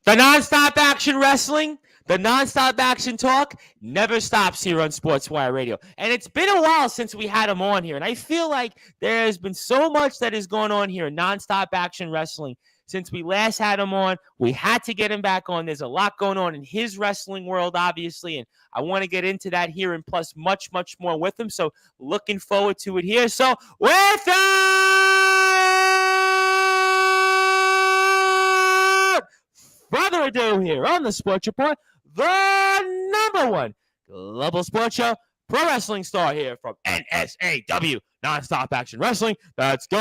The nonstop action wrestling, the nonstop action talk never stops here on Sportswire Radio. And it's been a while since we had him on here. And I feel like there has been so much that is going on here in nonstop action wrestling. Since we last had him on, we had to get him back on. There's a lot going on in his wrestling world, obviously. And I want to get into that here and plus much, much more with him. So looking forward to it here. So with further ado here on the Sports Report, the number one global sports show, pro wrestling star here from NSAW, Nonstop Action Wrestling. Let's go!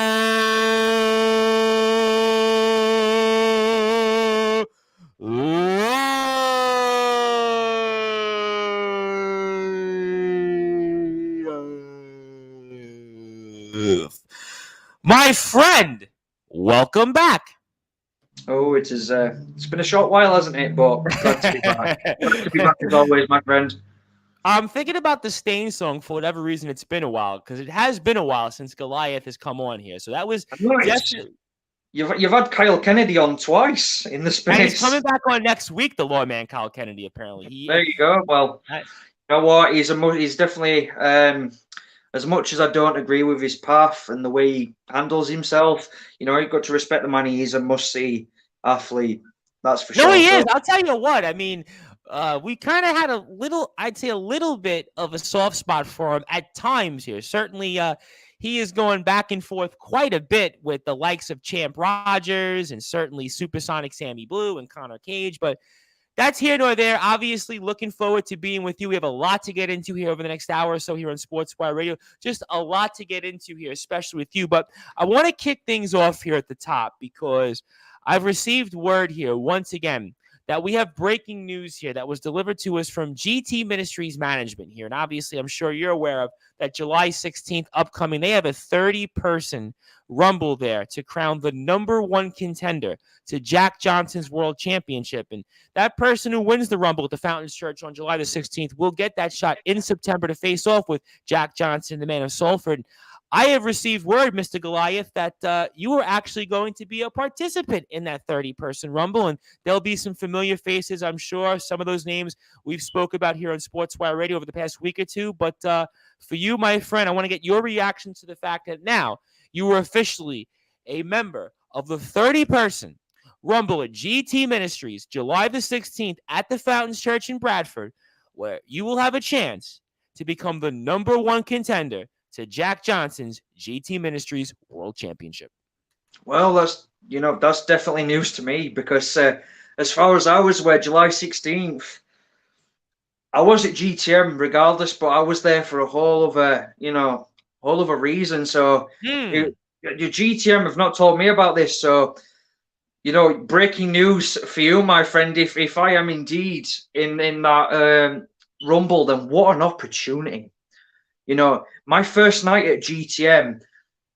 My friend, welcome back. Oh, it is. It's been a short while, hasn't it? But glad to be back. Glad to be back as always, my friend. I'm thinking about the Stain song for whatever reason. It's been a while because it has been a while since Goliath has come on here. So that was definitely. You've had Kyle Kennedy on twice in the space. And he's coming back on next week. The lawman Kyle Kennedy, apparently. There you go. Well, you know what? He's definitely. As much as I don't agree with his path and the way he handles himself, you know, you've got to respect the man. He's a must-see athlete. That's for sure. No, he is. I'll tell you what. I mean, we kind of had a little bit of a soft spot for him at times here. Certainly, he is going back and forth quite a bit with the likes of Champ Rogers and certainly Supersonic Sammy Blue and Connor Cage, but that's here nor there. Obviously, looking forward to being with you. We have a lot to get into here over the next hour or so here on Sportswire Radio. Just a lot to get into here, especially with you. But I want to kick things off here at the top because I've received word here once again that we have breaking news here that was delivered to us from GT Ministries management here. And obviously, I'm sure you're aware of that July 16th upcoming. They have a 30-person Rumble there to crown the number one contender to Jack Johnson's World Championship. And that person who wins the Rumble at the Fountains Church on July the 16th will get that shot in September to face off with Jack Johnson, the man of Salford. I have received word, Mr. Goliath, that you are actually going to be a participant in that 30-person Rumble, and there'll be some familiar faces, I'm sure. Some of those names we've spoke about here on Sportswire Radio over the past week or two. But for you, my friend, I want to get your reaction to the fact that now you are officially a member of the 30-person Rumble at GT Ministries, July the 16th at the Fountains Church in Bradford, where you will have a chance to become the number one contender to Jack Johnson's GT Ministries World Championship. Well, that's definitely news to me because as far as I was aware, July 16th, I was at GTM regardless, but I was there for a whole other reason. So your GTM have not told me about this. So, you know, breaking news for you, my friend. If I am indeed in that Rumble, then what an opportunity. You know, my first night at GTM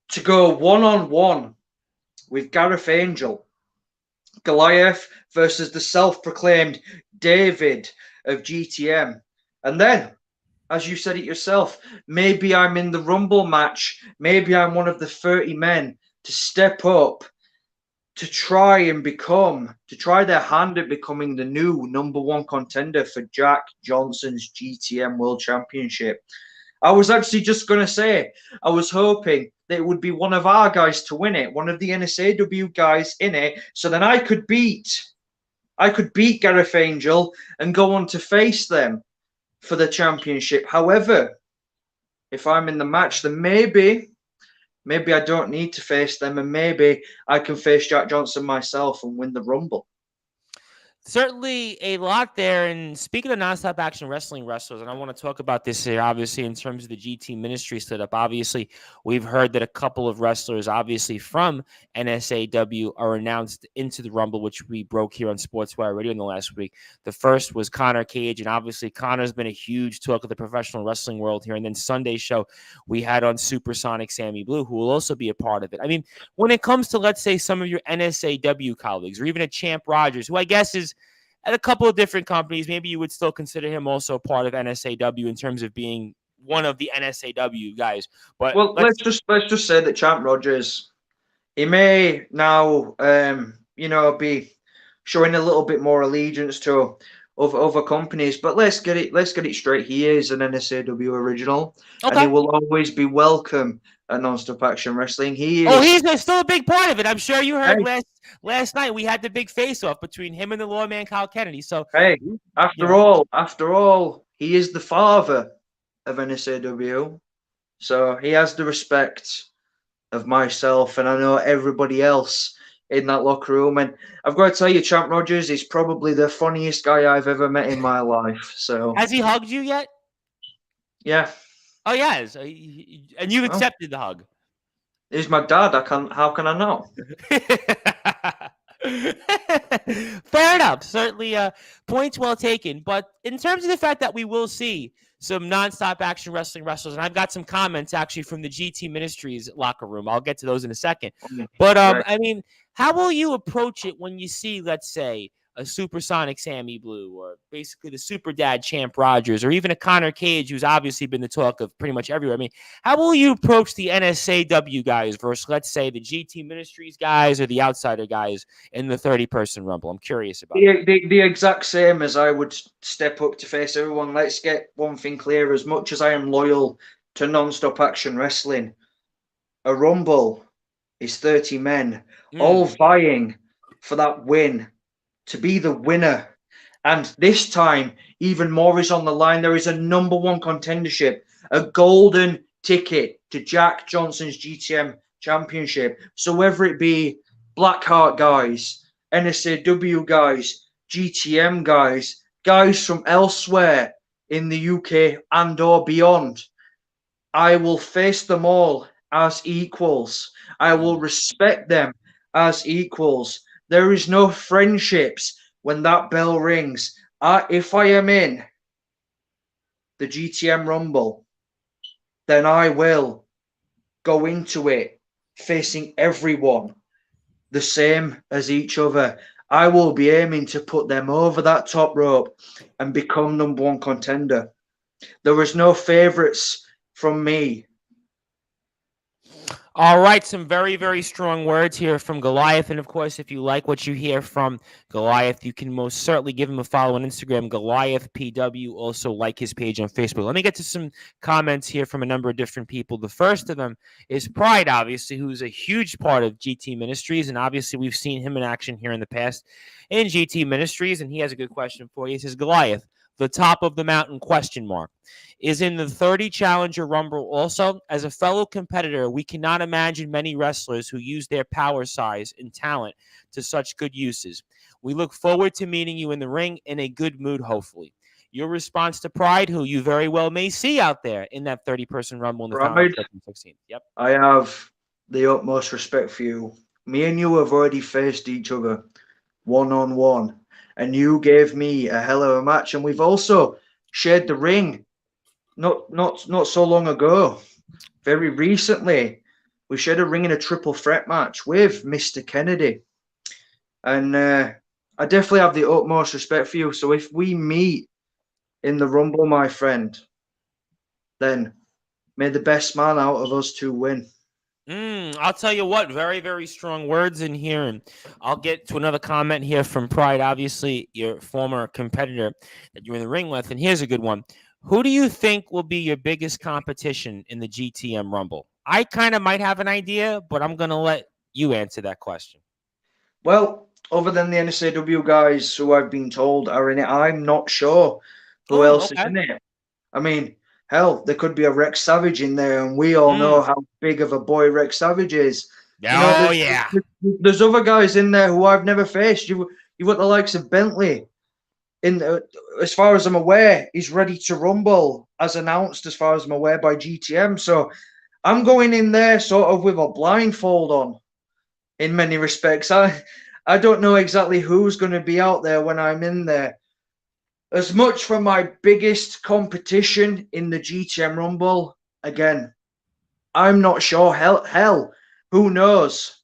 to go one-on-one with Gareth Angel, Goliath versus the self-proclaimed David of GTM. And then, as you said it yourself, maybe I'm in the Rumble match. Maybe I'm one of the 30 men to step up to try their hand at becoming the new number one contender for Jack Johnson's GTM World Championship. I was actually just going to say, I was hoping that it would be one of our guys to win it, one of the NSAW guys in it, so then I could beat Gareth Angel and go on to face them for the championship. However, if I'm in the match, then maybe I don't need to face them, and maybe I can face Jack Johnson myself and win the Rumble. Certainly a lot there. And speaking of nonstop action wrestling wrestlers, and I want to talk about this here, obviously, in terms of the GT ministry setup. Obviously, we've heard that a couple of wrestlers, obviously, from NSAW are announced into the Rumble, which we broke here on Sportswire Radio in the last week. The first was Connor Cage, and obviously, Connor's been a huge talk of the professional wrestling world here. And then Sunday's show, we had on Supersonic Sammy Blue, who will also be a part of it. I mean, when it comes to, let's say, some of your NSAW colleagues, or even a Champ Rogers, who I guess is at a couple of different companies, maybe you would still consider him also part of NSAW in terms of being one of the NSAW guys. But well, let's just say that Champ Rogers, he may now, be showing a little bit more allegiance to other companies. But let's get it straight. He is an NSAW original, and he Okay. will always be welcome at Non-Stop Action Wrestling. He Oh, is. he's still a big part of it. I'm sure you heard Hey, last night we had the big face-off between him and the lawman Kyle Kennedy. So, hey. you After all, he is the father of NSAW, so he has the respect of myself, and I know everybody else in that locker room. And I've got to tell you, Champ Rogers is probably the funniest guy I've ever met in my life. So has he hugged you yet? yeah. Oh, yes. And you've Well, accepted the hug. he's my dad. How can I not? Fair enough. Certainly, points well taken. But in terms of the fact that we will see some nonstop action wrestling wrestlers, and I've got some comments actually from the GT Ministries locker room. I'll get to those in a second. But Right. I mean, how will you approach it when you see, let's say, a Supersonic Sammy Blue, or basically the Super Dad Champ Rogers, or even a Connor Cage, who's obviously been the talk of pretty much everywhere? I mean, how will you approach the NSAW guys versus, let's say, the GT Ministries guys or the Outsider guys in the 30-person Rumble? I'm curious about that. The exact same as I would step up to face everyone. Let's get one thing clear. As much as I am loyal to Non-Stop Action Wrestling, a Rumble is 30 men all vying for that win, to be the winner. And this time, even more is on the line. There is a number one contendership, a golden ticket to Jack Johnson's GTM championship. So whether it be Blackheart guys, NSAW guys, GTM guys, guys from elsewhere in the UK and or beyond, I will face them all as equals. I will respect them as equals. There is no friendships when that bell rings. If I am in the GTM Rumble, then I will go into it facing everyone the same as each other. I will be aiming to put them over that top rope and become number one contender. There is no favourites from me. All right, some very, very strong words here from Goliath. And of course, if you like what you hear from Goliath, you can most certainly give him a follow on Instagram, Goliath PW. Also, like his page on Facebook. Let me get to some comments here from a number of different people. The first of them is Pride, obviously, who's a huge part of GT Ministries. And obviously, we've seen him in action here in the past in GT Ministries. And he has a good question for you. He says, Goliath, the top of the mountain, question mark, is in the 30 Challenger Rumble also. As a fellow competitor, we cannot imagine many wrestlers who use their power, size, and talent to such good uses. We look forward to meeting you in the ring in a good mood, hopefully. Your response to Pride, who you very well may see out there in that 30-person Rumble in the final 16th. Yep. I have the utmost respect for you. Me and you have already faced each other one-on-one, and you gave me a hell of a match. And we've also shared the ring not so long ago. Very recently, we shared a ring in a triple threat match with Mr. Kennedy. And I definitely have the utmost respect for you. So if we meet in the Rumble, my friend, then may the best man out of us two win. I'll tell you what, very, very strong words in here. And I'll get to another comment here from Pride, obviously your former competitor that you're in the ring with. And here's a good one. Who do you think will be your biggest competition in the GTM Rumble? I kind of might have an idea, but I'm going to let you answer that question. Well, other than the NSAW guys who I've been told are in it, I'm not sure who else is in it. I mean, hell, there could be a Rex Savage in there, and we all know how big of a boy Rex Savage is. There's other guys in there who I've never faced. You've got the likes of Bentley. As far as I'm aware, he's ready to rumble, as announced, as far as I'm aware, by GTM. So I'm going in there sort of with a blindfold on, in many respects. I don't know exactly who's going to be out there when I'm in there. As much for my biggest competition in the GTM Rumble, again, I'm not sure. Hell, who knows?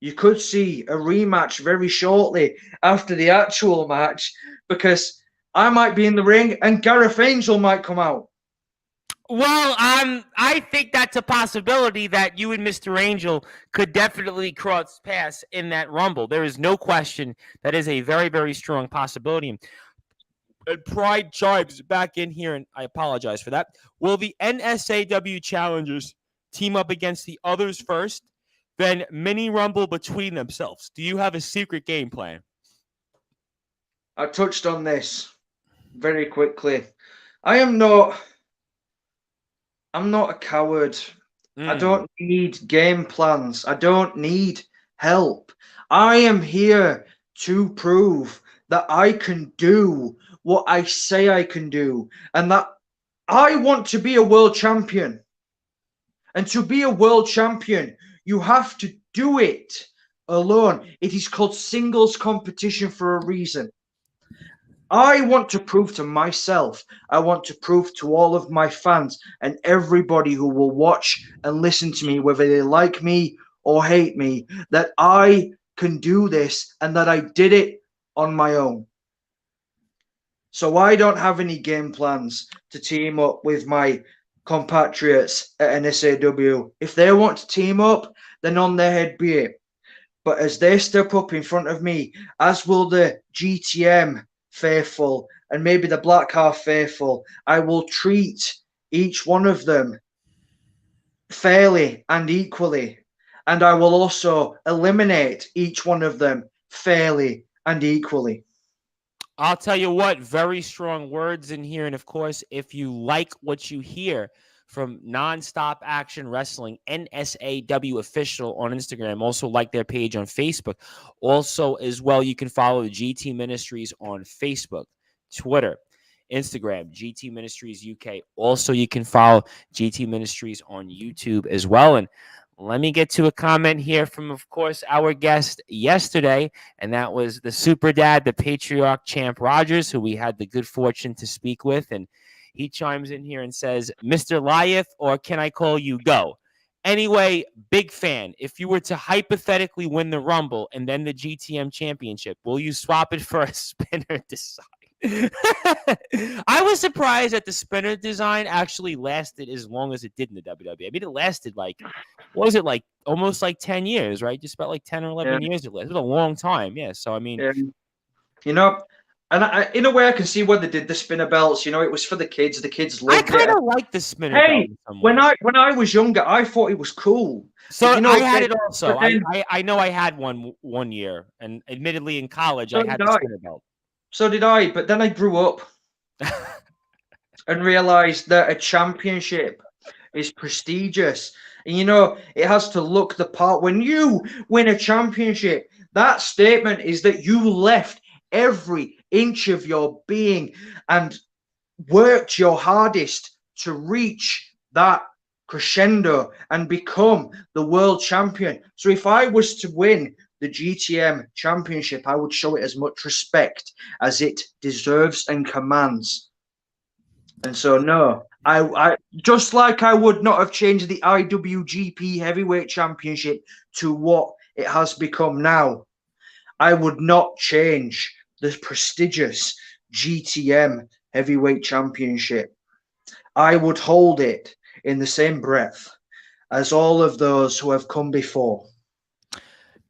You could see a rematch very shortly after the actual match, because I might be in the ring and Gareth Angel might come out. Well, I think that's a possibility that you and Mr. Angel could definitely cross paths in that Rumble. There is no question that is a very, very strong possibility. And Pride chimes back in here, and I apologize for that. Will the NSAW challengers team up against the others first, then mini Rumble between themselves? Do you have a secret game plan? I touched on this very quickly. I'm not a coward. I don't need game plans. I don't need help. I am here to prove that I can do what I say I can do, and that I want to be a world champion. And to be a world champion, you have to do it alone. It is called singles competition for a reason. I want to prove to myself, I want to prove to all of my fans and everybody who will watch and listen to me, whether they like me or hate me, that I can do this and that I did it on my own. So I don't have any game plans to team up with my compatriots at NSAW. If they want to team up, then on their head be it. But as they step up in front of me, as will the GTM faithful and maybe the Black Heart faithful, I will treat each one of them fairly and equally. And I will also eliminate each one of them fairly and equally. I'll tell you what, very strong words in here. And of course, if you like what you hear from Nonstop Action Wrestling, NSAW Official on Instagram, also like their page on Facebook. Also, as well, you can follow the GT Ministries on Facebook, Twitter, Instagram, GT Ministries UK. Also, you can follow GT Ministries on YouTube as well. And let me get to a comment here from, of course, our guest yesterday, and that was the super dad, the patriarch Champ Rogers, who we had the good fortune to speak with. And he chimes in here and says, Mr. Goliath, or can I call you Go? Anyway, big fan. If you were to hypothetically win the Rumble and then the GTM Championship, will you swap it for a spinner design? I was surprised that the spinner design actually lasted as long as it did in the WWE. I mean, it lasted like, what was it, like almost like 10 years, right? Just about like 10 or 11 years it lasted. It was a long time. Yeah. So, I mean, you know, and in a way, I can see why they did the spinner belts. You know, it was for the kids. The kids loved it. I kind of like the spinner belt. When I was younger, I thought it was cool. So but, you know, I had it also. I know I had one year, and admittedly in college, I had the spinner belt. So did I, but then I grew up and realized that a championship is prestigious. And, you know, it has to look the part. When you win a championship, that statement is that you left every inch of your being and worked your hardest to reach that crescendo and become the world champion. So if I was to win the GTM championship, I would show it as much respect as it deserves and commands. And so, no, I just like I would not have changed the IWGP Heavyweight Championship to what it has become now, I would not change the prestigious GTM Heavyweight Championship. I would hold it in the same breath as all of those who have come before.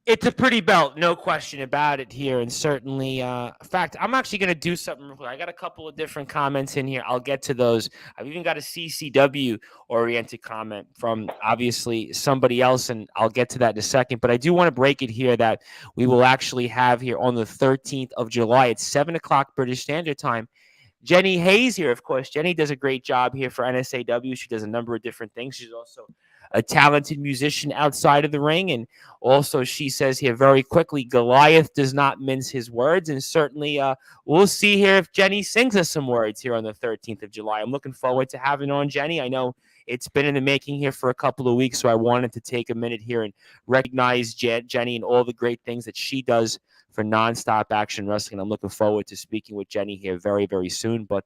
It's a pretty belt, no question about it here. And certainly, in fact, I'm actually going to do something real quick. I got a couple of different comments in here. I'll get to those. I've even got a CCW-oriented comment from, obviously, somebody else, and I'll get to that in a second. But I do want to break it here that we will actually have here on the 13th of July at 7 o'clock British Standard Time, Jenny Hayes here, of course. Jenny does a great job here for NSAW. She does a number of different things. She's also a talented musician outside of the ring. And also she says here very quickly, Goliath does not mince his words. And certainly we'll see here if Jenny sings us some words here on the 13th of July. I'm looking forward to having on Jenny. I know it's been in the making here for a couple of weeks, so I wanted to take a minute here and recognize Jenny and all the great things that she does for Nonstop Action Wrestling. I'm looking forward to speaking with Jenny here very, very soon. But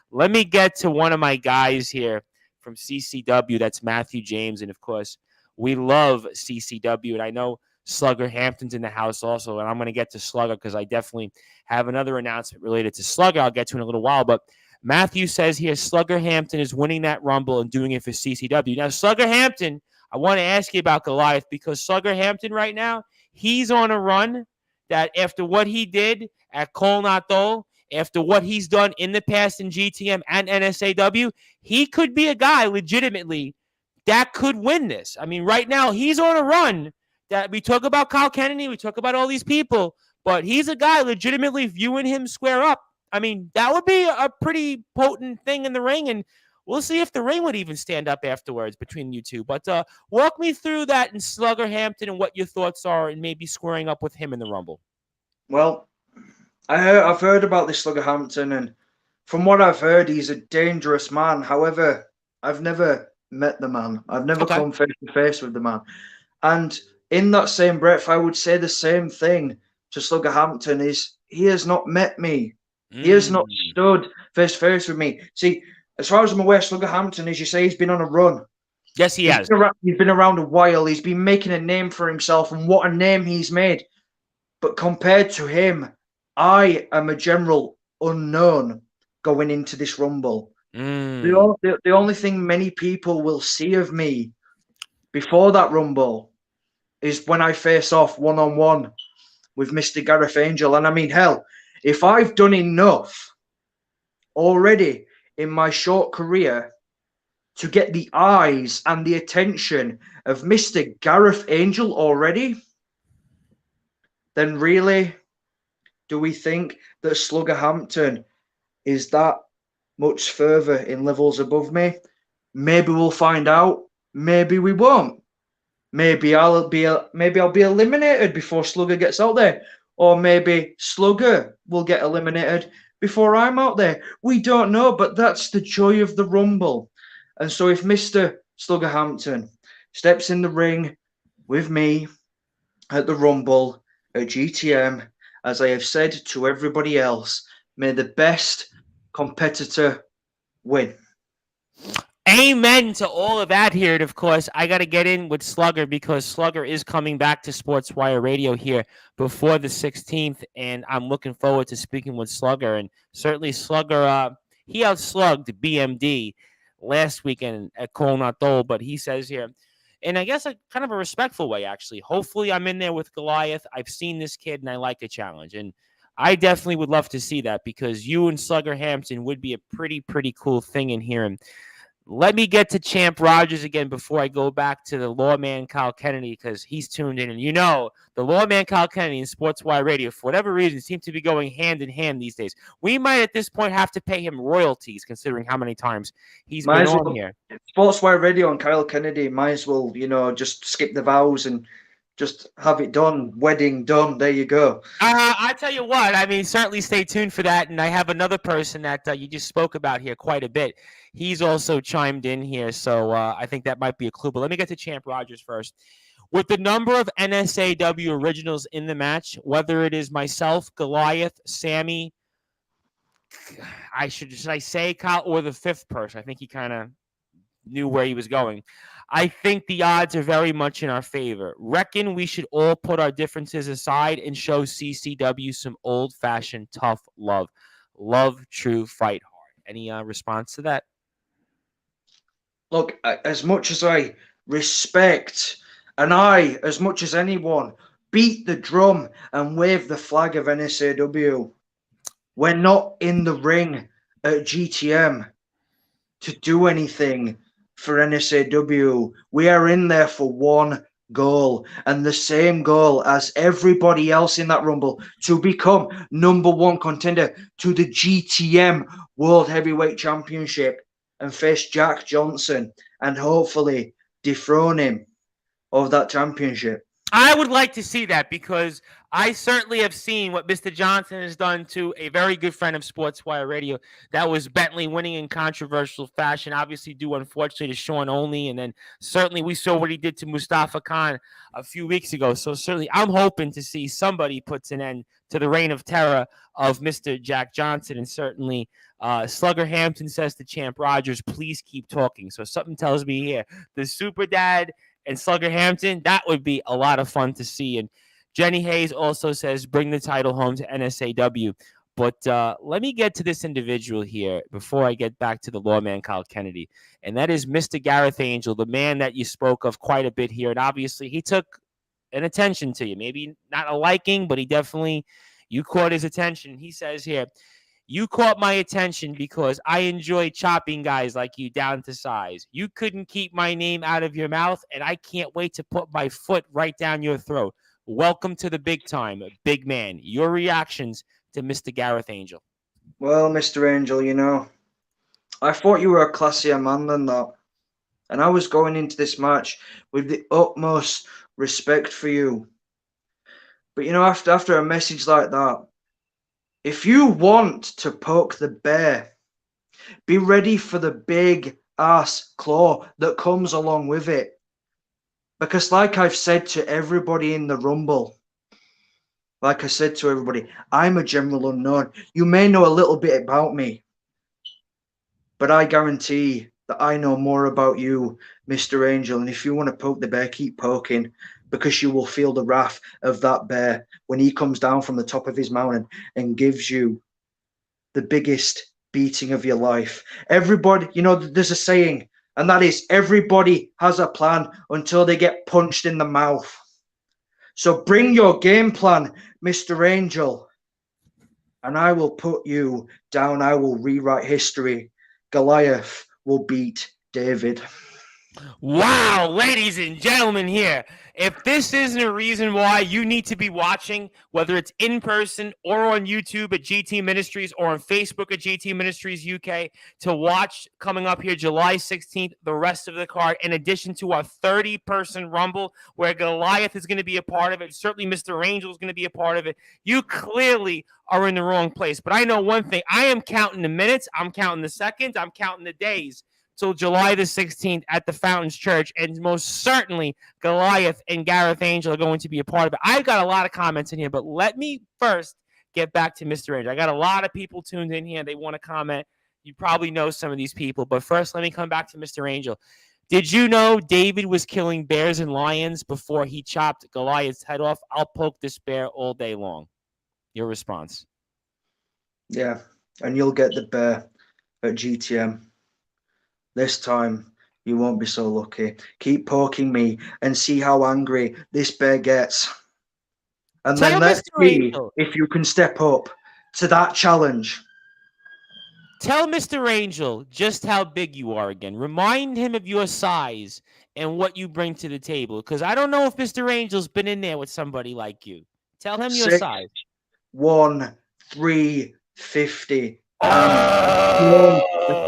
let me get to one of my guys here from CCW. That's Matthew James. And, of course, we love CCW. And I know Slugger Hampton's in the house also. And I'm going to get to Slugger because I definitely have another announcement related to Slugger I'll get to in a little while. But Matthew says here Slugger Hampton is winning that Rumble and doing it for CCW. Now, Slugger Hampton, I want to ask you about Goliath because Slugger Hampton right now, he's on a run that after what he did at Col Nato, after what he's done in the past in GTM and NSAW, he could be a guy legitimately that could win this. I mean, right now, he's on a run that we talk about Kyle Kennedy, we talk about all these people, but he's a guy legitimately viewing him square up. I mean, that would be a pretty potent thing in the ring, and we'll see if the ring would even stand up afterwards between you two. But walk me through that in Slugger Hampton and what your thoughts are and maybe squaring up with him in the Rumble. Well, I've heard about this Slugger Hampton, and from what I've heard, he's a dangerous man. However, I've never met the man. I've never come face to face with the man. And in that same breath, I would say the same thing to Slugger Hampton is he has not met me. He has not stood face to face with me. See, as far as I'm aware, Slugger Hampton, as you say, he's been on a run. Yes, he has. He's been around a while. He's been making a name for himself, and what a name he's made. But compared to him, I am a general unknown going into this Rumble. The only thing many people will see of me before that Rumble is when I face off one-on-one with Mr. Gareth Angel. And I mean, hell, if I've done enough already in my short career to get the eyes and the attention of Mr. Gareth Angel already, then really, do we think that Slugger Hampton is that much further in levels above me? Maybe we'll find out. Maybe we won't. Maybe I'll be eliminated before Slugger gets out there, or maybe Slugger will get eliminated before I'm out there. We don't know, but that's the joy of the Rumble. And so if Mr. Slugger Hampton steps in the ring with me at the Rumble at GTM, as I have said to everybody else, may the best competitor win. Amen to all of that here. And of course, I got to get in with Slugger because Slugger is coming back to Sportswire Radio here before the 16th. And I'm looking forward to speaking with Slugger. And certainly Slugger, he outslugged BMD last weekend at Col Nato, but he says here, and I guess a kind of a respectful way, actually. Hopefully I'm in there with Goliath. I've seen this kid and I like a challenge. And I definitely would love to see that because you and Slugger Hampton would be a pretty cool thing in here. And let me get to Champ Rogers again before I go back to the lawman Kyle Kennedy because he's tuned in. And you know, the lawman Kyle Kennedy and Sportswire Radio, for whatever reason, seem to be going hand in hand these days. We might at this point have to pay him royalties considering how many times he's been on here. Sportswire Radio and Kyle Kennedy might as well, just skip the vows and just have it done. Wedding done. There you go. I tell you what, I mean, certainly stay tuned for that. And I have another person that you just spoke about here quite a bit. He's also chimed in here. So I think that might be a clue. But let me get to Champ Rogers first. With the number of NSAW originals in the match, whether it is myself, Goliath, Sammy, should I say Kyle, or the fifth person? I think he kind of knew where he was going. I think the odds are very much in our favor. Reckon we should all put our differences aside and show CCW some old-fashioned tough love. Love, true, fight hard. Any response to that? Look, as much as I respect, and I, as much as anyone, beat the drum and wave the flag of NSAW, we're not in the ring at GTM to do anything for NSAW. We are in there for one goal, and the same goal as everybody else in that Rumble, to become number one contender to the GTM World Heavyweight Championship and face Jack Johnson and hopefully dethrone him of that championship. I would like to see that because I certainly have seen what Mr. Johnson has done to a very good friend of Sportswire Radio. That was Bentley winning in controversial fashion, obviously due, unfortunately, to Sean Only. And then certainly we saw what he did to Mustafa Khan a few weeks ago. So certainly I'm hoping to see somebody puts an end to the reign of terror of Mr. Jack Johnson. And certainly Slugger Hampton says to Champ Rogers, please keep talking. So something tells me here, the Super Dad and Slugger Hampton, that would be a lot of fun to see. And Jenny Hayes also says, bring the title home to NSAW. But let me get to this individual here before I get back to the lawman Kyle Kennedy, and that is Mr. Gareth Angel, the man that you spoke of quite a bit here. And obviously, he took an attention to you. Maybe not a liking, but you caught his attention. He says here, you caught my attention because I enjoy chopping guys like you down to size. You couldn't keep my name out of your mouth, and I can't wait to put my foot right down your throat. Welcome to the big time, big man. Your reactions to Mr. Gareth Angel. Well, Mr. Angel, I thought you were a classier man than that. And I was going into this match with the utmost respect for you. But, after a message like that, if you want to poke the bear, be ready for the big ass claw that comes along with it. Because like I've said to everybody in the Rumble, I'm a general unknown. You may know a little bit about me, but I guarantee that I know more about you, Mr. Angel. And if you want to poke the bear, keep poking, because you will feel the wrath of that bear when he comes down from the top of his mountain and gives you the biggest beating of your life. Everybody, there's a saying, and that is, everybody has a plan until they get punched in the mouth. So bring your game plan, Mr. Angel, and I will put you down. I will rewrite history. Goliath will beat David. Wow, ladies and gentlemen here. If this isn't a reason why you need to be watching, whether it's in person or on YouTube at GT Ministries or on Facebook at GT Ministries UK, to watch coming up here July 16th, the rest of the card, in addition to our 30-person Rumble where Goliath is going to be a part of it. Certainly Mr. Angel is going to be a part of it. You clearly are in the wrong place. But I know one thing. I am counting the minutes. I'm counting the seconds. I'm counting the days till July the 16th at the Fountains Church, and most certainly Goliath and Gareth Angel are going to be a part of it. I've got a lot of comments in here, but let me first get back to Mr. Angel. I got a lot of people tuned in here. They want to comment. You probably know some of these people, but first let me come back to Mr. Angel. Did you know David was killing bears and lions before he chopped Goliath's head off? I'll poke this bear all day long. Your response? Yeah, and you'll get the bear at GTM. This time, you won't be so lucky. Keep poking me and see how angry this bear gets. And then let's see if you can step up to that challenge. Tell Mr. Angel just how big you are again. Remind him of your size and what you bring to the table. Because I don't know if Mr. Angel's been in there with somebody like you. Tell him your size. 6'1", 350.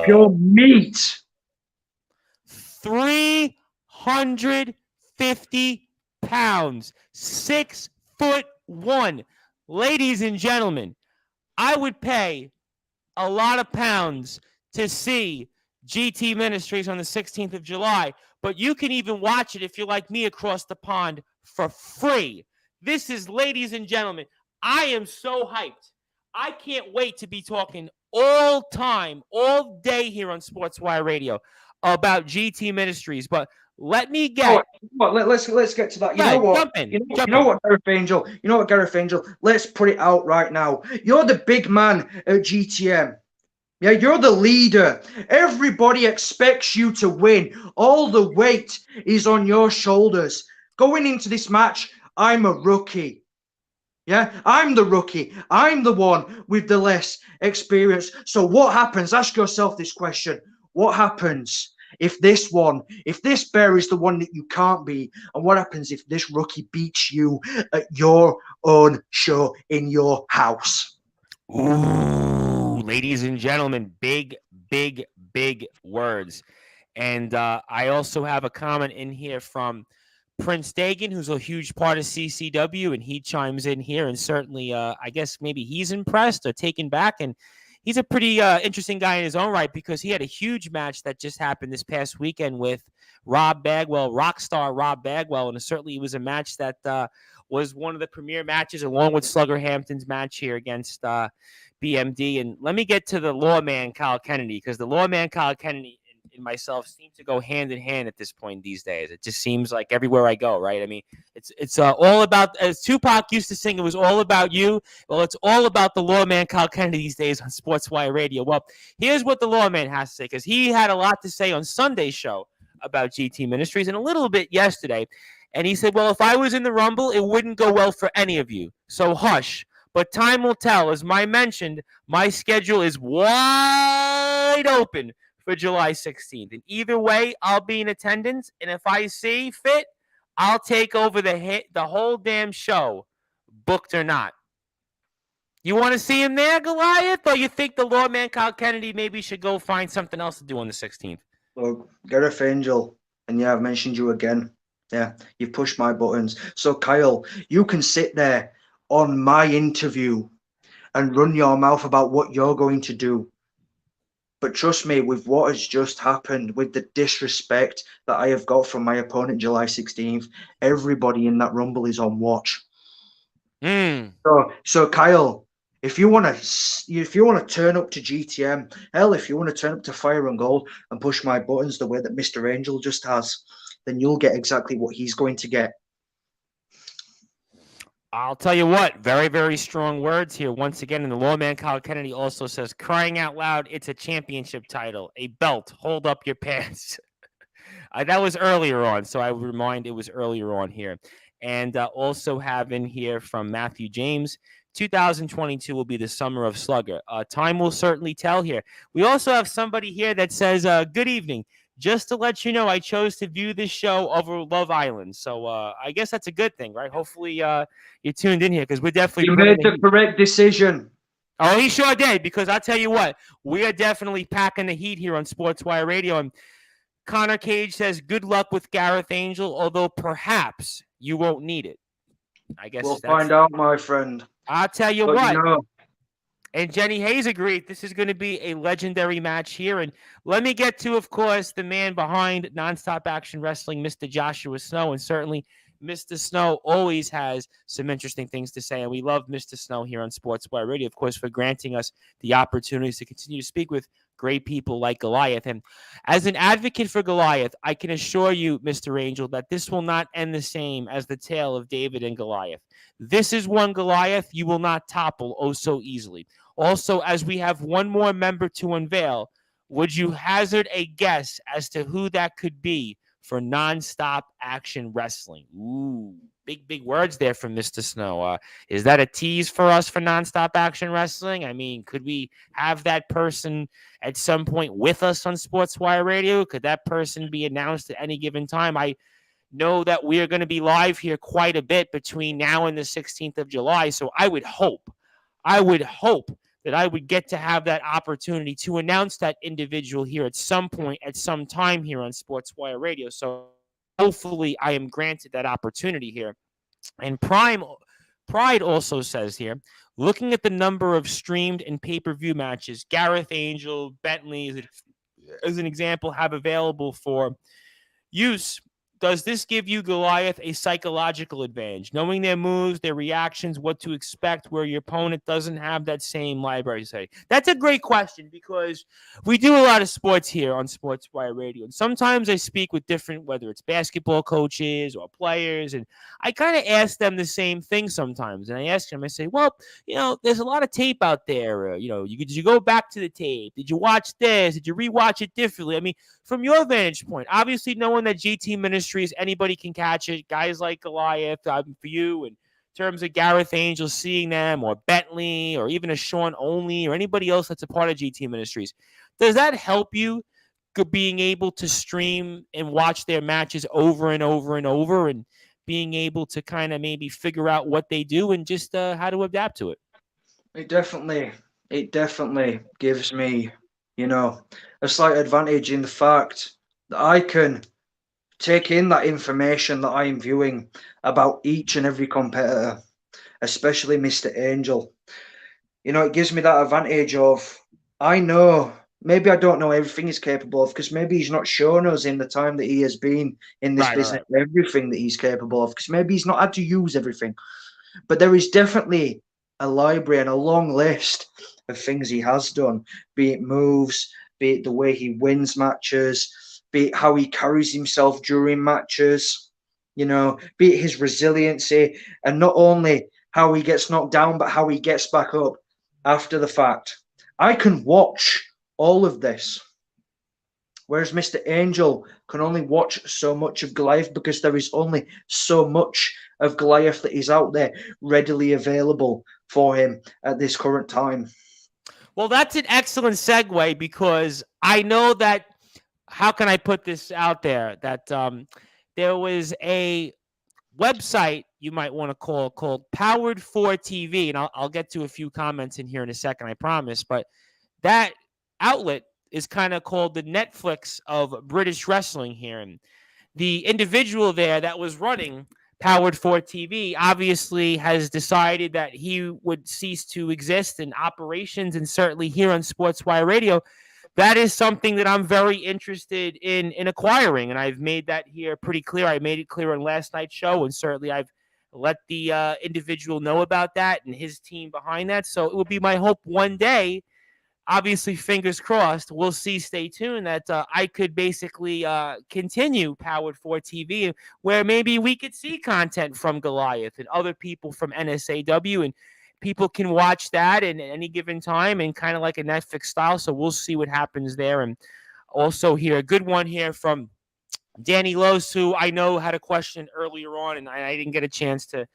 Pure meat. 350 pounds, 6'1". Ladies and gentlemen, I would pay a lot of pounds to see GT Ministries on the 16th of July, but you can even watch it if you're like me across the pond for free. This is, ladies and gentlemen, I am so hyped. I can't wait to be talking all time, all day here on Sportswire Radio about GT Ministries, but let me get. Let's get to that. You know what? You know what, Gareth Angel? You know what, Gareth Angel? Let's put it out right now. You're the big man at GTM. Yeah, you're the leader. Everybody expects you to win. All the weight is on your shoulders. Going into this match, I'm a rookie. Yeah, I'm the rookie. I'm the one with the less experience. So what happens? Ask yourself this question. What happens if this bear is the one that you can't beat? And what happens if this rookie beats you at your own show in your house? Ooh, ladies and gentlemen, big, big, big words. And I also have a comment in here from Prince Dagan, who's a huge part of CCW, and he chimes in here, and certainly, I guess maybe he's impressed or taken back, and he's a pretty interesting guy in his own right, because he had a huge match that just happened this past weekend with Rob Bagwell, Rockstar Rob Bagwell, and certainly it was a match that was one of the premier matches, along with Slugger Hampton's match here against BMD. And let me get to the lawman Kyle Kennedy, because the lawman Kyle Kennedy and myself seem to go hand in hand at this point these days. It just seems like everywhere I go, right? I mean, it's all about, as Tupac used to sing, it was all about you. Well, it's all about the lawman Kyle Kennedy these days on Sportswire Radio. Well, here's what the lawman has to say, because he had a lot to say on Sunday's show about GT Ministries and a little bit yesterday. And he said, well, if I was in the Rumble, it wouldn't go well for any of you. So hush. But time will tell. As I mentioned, my schedule is wide open for July 16th. And either way, I'll be in attendance. And if I see fit, I'll take over the whole damn show, booked or not. You want to see him there, Goliath? Or you think the lawman Kyle Kennedy maybe should go find something else to do on the 16th? Well, Gareth Angel, and yeah, I've mentioned you again. Yeah, you've pushed my buttons. So, Kyle, you can sit there on my interview and run your mouth about what you're going to do. But trust me, with what has just happened, with the disrespect that I have got from my opponent July 16th, everybody in that Rumble is on watch. So Kyle, if you want to turn up to GTM, hell, if you want to turn up to Fire and Gold and push my buttons the way that Mr. Angel just has, then you'll get exactly what he's going to get. I'll tell you what, very, very strong words here. Once again, and the lawman Kyle Kennedy also says, crying out loud, it's a championship title, a belt, hold up your pants. That was earlier on, so I would remind it was earlier on here. And also have in here from Matthew James, 2022 will be the summer of Slugger. Time will certainly tell here. We also have somebody here that says, good evening. Just to let you know, I chose to view this show over Love Island. So I guess that's a good thing, right? Hopefully you tuned in here, because we're definitely... You made the correct decision. Oh, he sure did, because I'll tell you what, we are definitely packing the heat here on Sportswire Radio. And Connor Cage says, good luck with Gareth Angel, although perhaps you won't need it. I guess we'll find out, my friend. I'll tell you what. And Jenny Hayes agreed this is going to be a legendary match here. And let me get to, of course, the man behind Nonstop Action Wrestling, Mr. Joshua Snow. And certainly Mr. Snow always has some interesting things to say. And we love Mr. Snow here on Sportswire Radio, of course, for granting us the opportunities to continue to speak with great people like Goliath. And as an advocate for Goliath, I can assure you, Mr. Angel, that this will not end the same as the tale of David and Goliath. This is one Goliath you will not topple oh so easily. Also, as we have one more member to unveil, would you hazard a guess as to who that could be for Nonstop Action Wrestling? Ooh, big words there from Mr. Snow. Is that a tease for us for Nonstop Action Wrestling? I mean, could we have that person at some point with us on Sportswire Radio? Could that person be announced at any given time? I know that we are going to be live here quite a bit between now and the 16th of July, so I would hope that I would get to have that opportunity to announce that individual here at some point, at some time here on Sportswire Radio. So hopefully I am granted that opportunity here. And Pride also says here, looking at the number of streamed and pay-per-view matches, Gareth Angel, Bentley, as an example, have available for use, does this give you, Goliath, a psychological advantage? Knowing their moves, their reactions, what to expect, where your opponent doesn't have that same library, say? That's a great question, because we do a lot of sports here on Sportswire Radio. And sometimes I speak with different, whether it's basketball coaches or players, and I kind of ask them the same thing sometimes. And I ask them, I say, well, there's a lot of tape out there. Did you go back to the tape? Did you watch this? Did you rewatch it differently? I mean, from your vantage point, obviously knowing that GT Ministries, anybody can catch it. Guys like Goliath, for you, in terms of Gareth Angel, seeing them, or Bentley, or even a Sean Only, or anybody else that's a part of GT Ministries. Does that help you being able to stream and watch their matches over and over and over, and being able to kind of maybe figure out what they do and just how to adapt to it? It definitely gives me, a slight advantage in the fact that I can take in that information that I'm viewing about each and every competitor, especially Mr. Angel. It gives me that advantage of, I know, maybe I don't know everything he's capable of, because maybe he's not shown us in the time that he has been in this business everything that he's capable of, because maybe he's not had to use everything. But there is definitely a library and a long list of things he has done, be it moves, be it the way he wins matches, be it how he carries himself during matches, be it his resiliency, and not only how he gets knocked down, but how he gets back up after the fact. I can watch all of this, whereas Mr. Angel can only watch so much of Goliath because there is only so much of Goliath that is out there readily available for him at this current time. Well, that's an excellent segue because I know that, how can I put this out there, that there was a website you might want to call called Powered 4 TV, and I'll get to a few comments in here in a second, I promise, but that outlet is kind of called the Netflix of British wrestling here, and the individual there that was running Powered 4 TV obviously has decided that he would cease to exist in operations, and certainly here on Sportswire Radio, that is something that I'm very interested in acquiring, and I've made that here pretty clear. I made it clear on last night's show, and certainly I've let the individual know about that and his team behind that. So it will be my hope one day, obviously fingers crossed, we'll see, stay tuned, that I could basically continue Powered 4 TV, where maybe we could see content from Goliath and other people from NSAW, and people can watch that in any given time and kind of like a Netflix style. So we'll see what happens there. And also here, a good one here from Danny Lose, who I know had a question earlier on, and I didn't get a chance to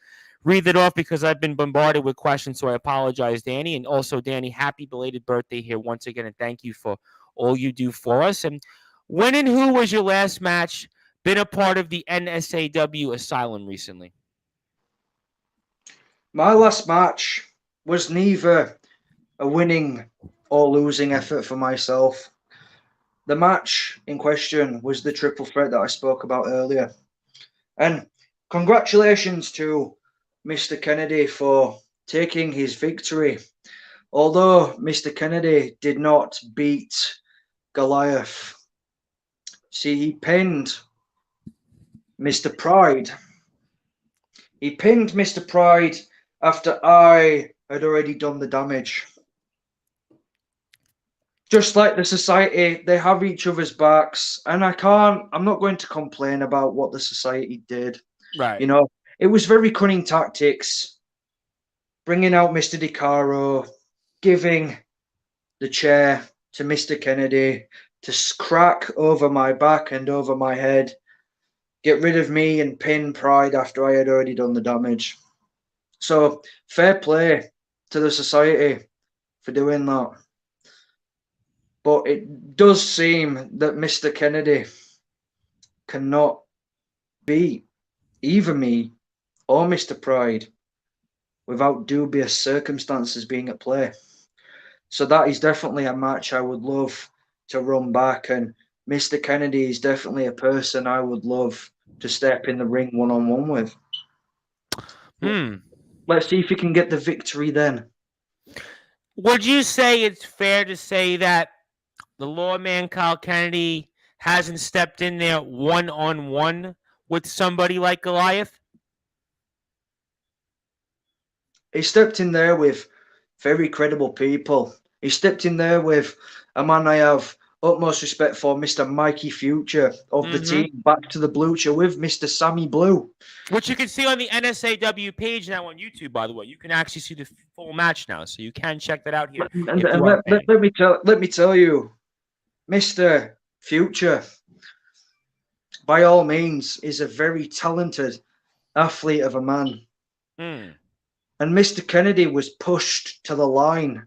read it off because I've been bombarded with questions. So I apologize, Danny. And also, Danny, happy belated birthday here once again. And thank you for all you do for us. And when and who was your last match been a part of the NSAW Asylum recently? My last match was neither a winning or losing effort for myself. The match in question was the triple threat that I spoke about earlier. And congratulations to Mr. Kennedy for taking his victory. Although Mr. Kennedy did not beat Goliath. See, he pinned Mr. Pride. He pinned Mr. Pride after I had already done the damage. Just like the society, they have each other's backs, and I'm not going to complain about what the society did. Right. It was very cunning tactics, bringing out Mr. DiCaro, giving the chair to Mr. Kennedy to crack over my back and over my head, get rid of me and pin Pride after I had already done the damage. So fair play to the society for doing that. But it does seem that Mr. Kennedy cannot beat either me or Mr. Pride without dubious circumstances being at play. So that is definitely a match I would love to run back, and Mr. Kennedy is definitely a person I would love to step in the ring one-on-one with. Let's see if he can get the victory then. Would you say it's fair to say that the lawman Kyle Kennedy hasn't stepped in there one-on-one with somebody like Goliath? He stepped in there with very credible people. He stepped in there with a man I have utmost respect for, Mr. Mikey Future of the team, Back to the Blucher, with Mr. Sammy Blue. Which you can see on the NSAW page now on YouTube, by the way. You can actually see the full match now, so you can check that out here. Let me tell you, Mr. Future, by all means, is a very talented athlete of a man. And Mr. Kennedy was pushed to the line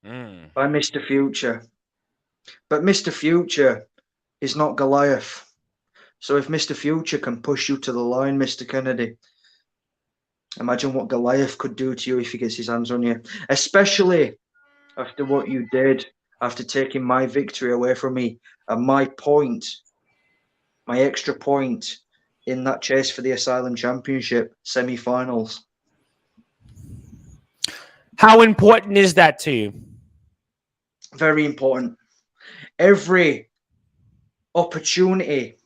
by Mr. Future. But Mr. Future is not Goliath. So if Mr. Future can push you to the line, Mr. Kennedy, imagine what Goliath could do to you if he gets his hands on you. Especially after what you did, after taking my victory away from me and my extra point in that chase for the Asylum Championship semi-finals. How important is that to you? Very important. Every opportunity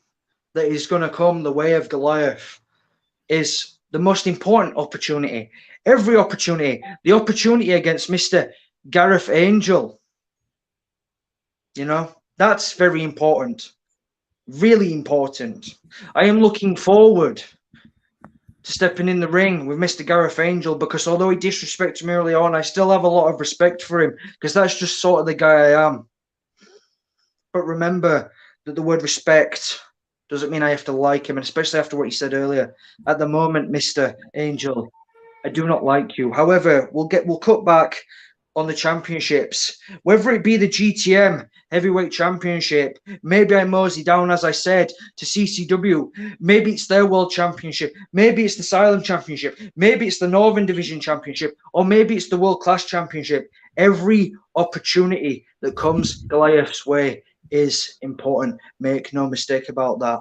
that is going to come the way of Goliath is the most important opportunity. Every opportunity. The opportunity against Mr. Gareth Angel. You know, that's very important. Really important. I am looking forward to stepping in the ring with Mr. Gareth Angel because although he disrespected me early on, I still have a lot of respect for him because that's just sort of the guy I am. But remember that the word respect doesn't mean I have to like him, and especially after what he said earlier. At the moment, Mr. Angel, I do not like you. However, we'll cut back on the championships, whether it be the GTM heavyweight championship, maybe I mosey down, as I said, to CCW, maybe it's their world championship, maybe it's the Asylum championship, maybe it's the Northern Division championship, or maybe it's the world class championship. Every opportunity that comes Goliath's way is important. Make no mistake about that.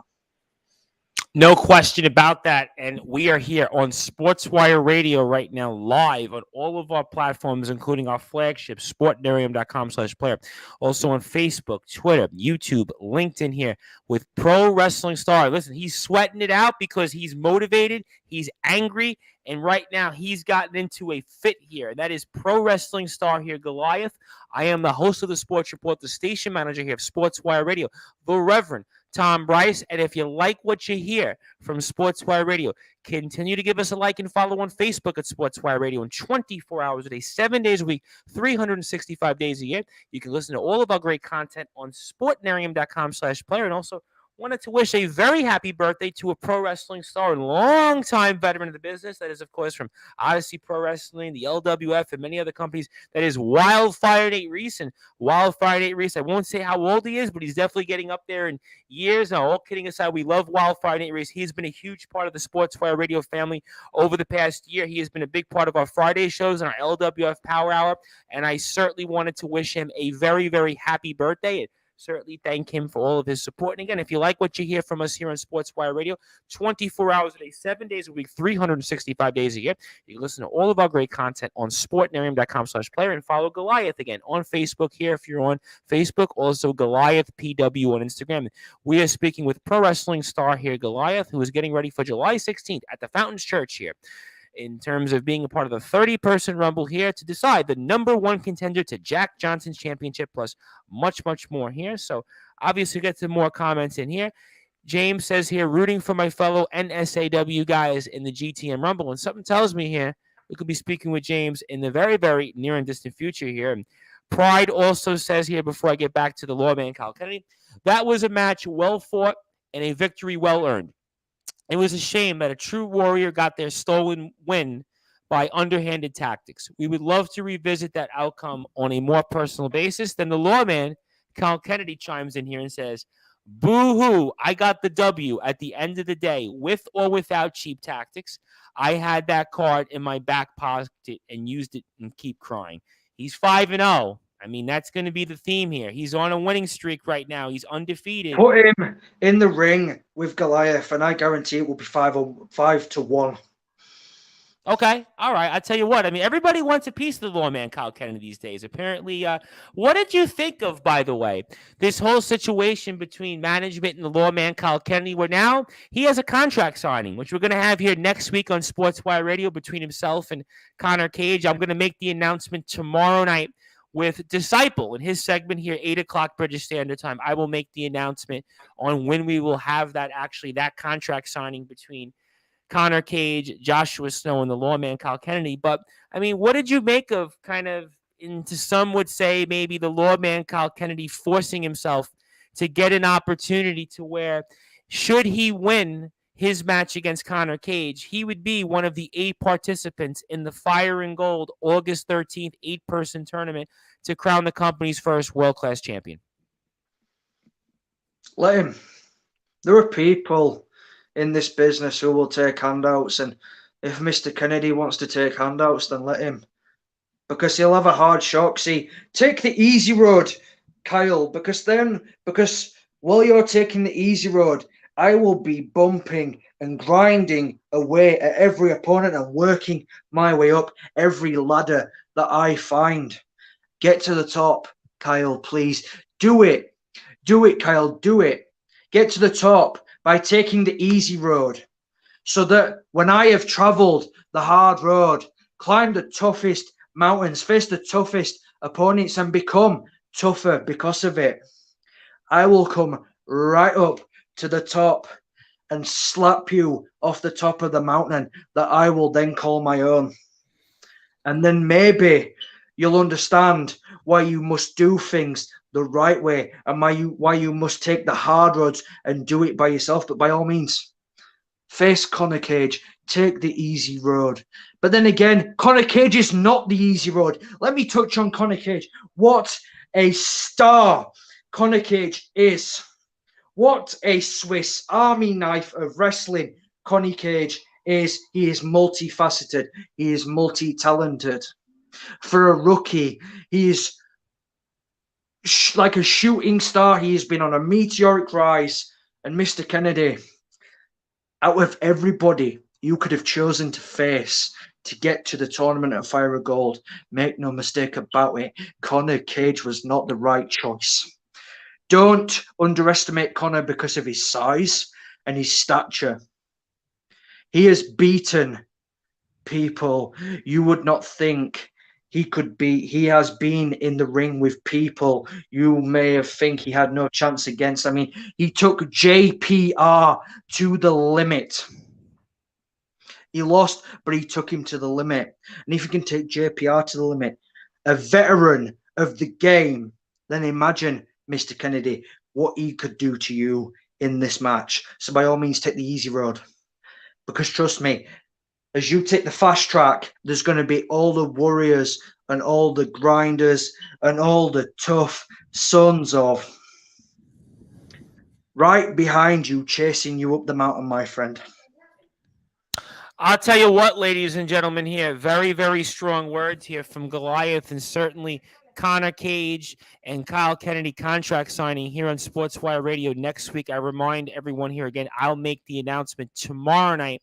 No question about that. And we are here on Sportswire Radio right now, live on all of our platforms, including our flagship, sportnarium.com/player. Also on Facebook, Twitter, YouTube, LinkedIn here with Pro Wrestling Star. Listen, he's sweating it out because he's motivated, he's angry, and right now he's gotten into a fit here. And that is Pro Wrestling Star here, Goliath. I am the host of the Sports Report, the station manager here of Sportswire Radio, the Reverend Tom Bryce. And if you like what you hear from Sportswire Radio, continue to give us a like and follow on Facebook at Sportswire Radio. And 24 hours a day, 7 days a week, 365 days a year. You can listen to all of our great content on sportnarium.com/player. And also wanted to wish a very happy birthday to a pro wrestling star and longtime veteran of the business. That is, of course, from Odyssey Pro Wrestling, the LWF, and many other companies. That is Wildfire Nate Reese. And Wildfire Nate Reese, I won't say how old he is, but he's definitely getting up there in years. Now, all kidding aside, we love Wildfire Nate Reese. He's been a huge part of the Sportsfire Radio family over the past year. He has been a big part of our Friday shows and our LWF Power Hour. And I certainly wanted to wish him a very, very happy birthday. Certainly thank him for all of his support. And again, if you like what you hear from us here on Sportswire Radio, 24 hours a day, 7 days a week, 365 days a year, you can listen to all of our great content on sportnarium.com/player and follow Goliath again on Facebook here if you're on Facebook. Also, Goliath PW on Instagram. We are speaking with pro wrestling star here, Goliath, who is getting ready for July 16th at the Fountains Church here, in terms of being a part of the 30-person Rumble here to decide the number one contender to Jack Johnson's championship, plus much, much more here. So obviously get some more comments in here. James says here, rooting for my fellow NSAW guys in the GTM Rumble. And something tells me here we could be speaking with James in the very, very near and distant future here. And Pride also says here, before I get back to the Lawman Kyle Kennedy, that was a match well fought and a victory well earned. It was a shame that a true warrior got their stolen win by underhanded tactics. We would love to revisit that outcome on a more personal basis. Then the lawman, Kyle Kennedy, chimes in here and says, boo-hoo, I got the W at the end of the day, with or without cheap tactics. I had that card in my back pocket and used it and keep crying. He's 5-0. I mean, that's going to be the theme here. He's on a winning streak right now. He's undefeated. Put him in the ring with Goliath, and I guarantee it will be 5-1. Okay. All right. I tell you what. I mean, everybody wants a piece of the lawman Kyle Kennedy these days. Apparently, what did you think of, by the way, this whole situation between management and the lawman Kyle Kennedy, where now he has a contract signing, which we're going to have here next week on Sportswire Radio between himself and Connor Cage. I'm going to make the announcement tomorrow night with Disciple in his segment here, 8 o'clock British Standard Time. I will make the announcement on when we will have that contract signing between Connor Cage, Joshua Snow, and the lawman Kyle Kennedy. But, I mean, what did you make of kind of, into some would say, maybe the lawman Kyle Kennedy forcing himself to get an opportunity to where, should he win his match against Connor Cage, he would be one of the 8 participants in the Fire and Gold August 13th 8-person tournament to crown the company's first world-class champion? Let him. There are people in this business who will take handouts, and if Mr. Kennedy wants to take handouts, then let him. Because he'll have a hard shock. See, take the easy road, Kyle, because while you're taking the easy road, I will be bumping and grinding away at every opponent and working my way up every ladder that I find. Get to the top, Kyle, please. Do it. Do it, Kyle. Do it. Get to the top by taking the easy road, so that when I have traveled the hard road, climbed the toughest mountains, faced the toughest opponents, and become tougher because of it. I will come right up to the top and slap you off the top of the mountain that I will then call my own. And then maybe you'll understand why you must do things the right way and why you must take the hard roads and do it by yourself. But by all means, face Conor Cage, take the easy road. But then again, Conor Cage is not the easy road. Let me touch on Conor Cage. What a star Conor Cage is. What a Swiss Army knife of wrestling Conor Cage is. He is multifaceted. He is multi-talented. For a rookie, he is like a shooting star. He has been on a meteoric rise. And Mr. Kennedy, out of everybody you could have chosen to face to get to the tournament at Fire of Gold, make no mistake about it, Conor Cage was not the right choice. Don't underestimate Conor because of his size and his stature. He has beaten people you would not think he could beat. He has been in the ring with people you may have think he had no chance against. I mean, he took JPR to the limit. He lost, but he took him to the limit. And if you can take JPR to the limit, a veteran of the game, then imagine, Mr. Kennedy, what he could do to you in this match. So by all means, take the easy road. Because trust me, as you take the fast track, there's going to be all the warriors and all the grinders and all the tough sons of right behind you, chasing you up the mountain, my friend. I'll tell you what, ladies and gentlemen, here, very, very strong words here from Goliath, and certainly Conor Cage and Kyle Kennedy contract signing here on Sportswire Radio next week. I remind everyone here again, I'll make the announcement tomorrow night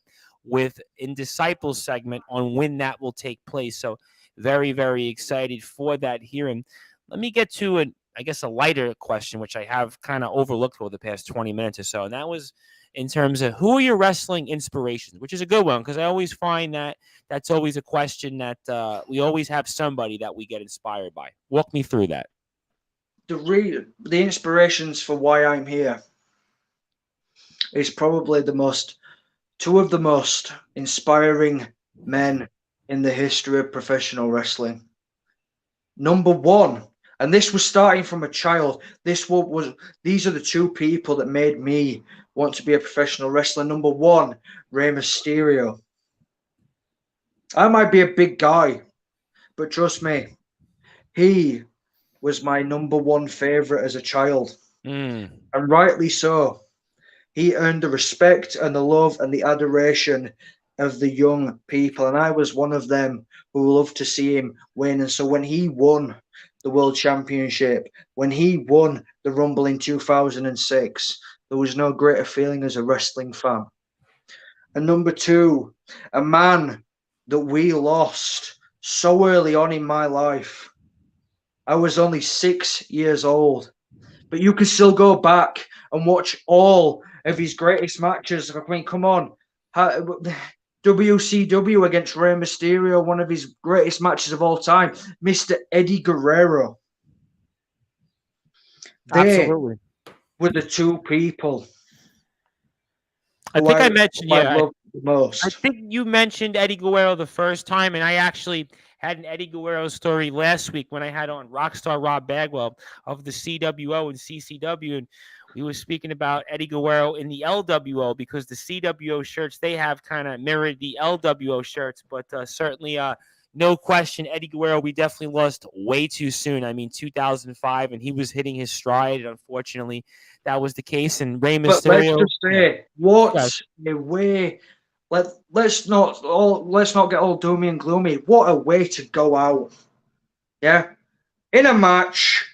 in Disciples segment on when that will take place. So very, very excited for that here. And let me get to a lighter question, which I have kind of overlooked over the past 20 minutes or so. And that was in terms of who are your wrestling inspirations, which is a good one, because I always find that that's always a question that we always have somebody that we get inspired by. Walk me through that. The inspirations for why I'm here is probably two of the most inspiring men in the history of professional wrestling. Number one, and this was starting from a child. These are the two people that made me want to be a professional wrestler. Number one, Rey Mysterio. I might be a big guy, but trust me, he was my number one favorite as a child. And rightly so. He earned the respect and the love and the adoration of the young people. And I was one of them who loved to see him win. And so when he won the World Championship, when he won the Rumble in 2006, there was no greater feeling as a wrestling fan. And number two, a man that we lost so early on in my life. I was only 6 years old, but you can still go back and watch all of his greatest matches. I mean, come on. WCW against Rey Mysterio, one of his greatest matches of all time, Mr. Eddie Guerrero. Absolutely. Were the two people I think I mentioned, I loved the most. I think you mentioned Eddie Guerrero the first time, and I actually had an Eddie Guerrero story last week when I had on Rockstar Rob Bagwell of the CWO and CCW, and we were speaking about Eddie Guerrero in the LWO because the CWO shirts they have kind of mirrored the LWO shirts, but certainly no question, Eddie Guerrero, we definitely lost way too soon. I mean, 2005, and he was hitting his stride, and unfortunately, that was the case. And Rey Mysterio. But let's just say, what a way! Let's not get all doomy and gloomy. What a way to go out! Yeah, in a match,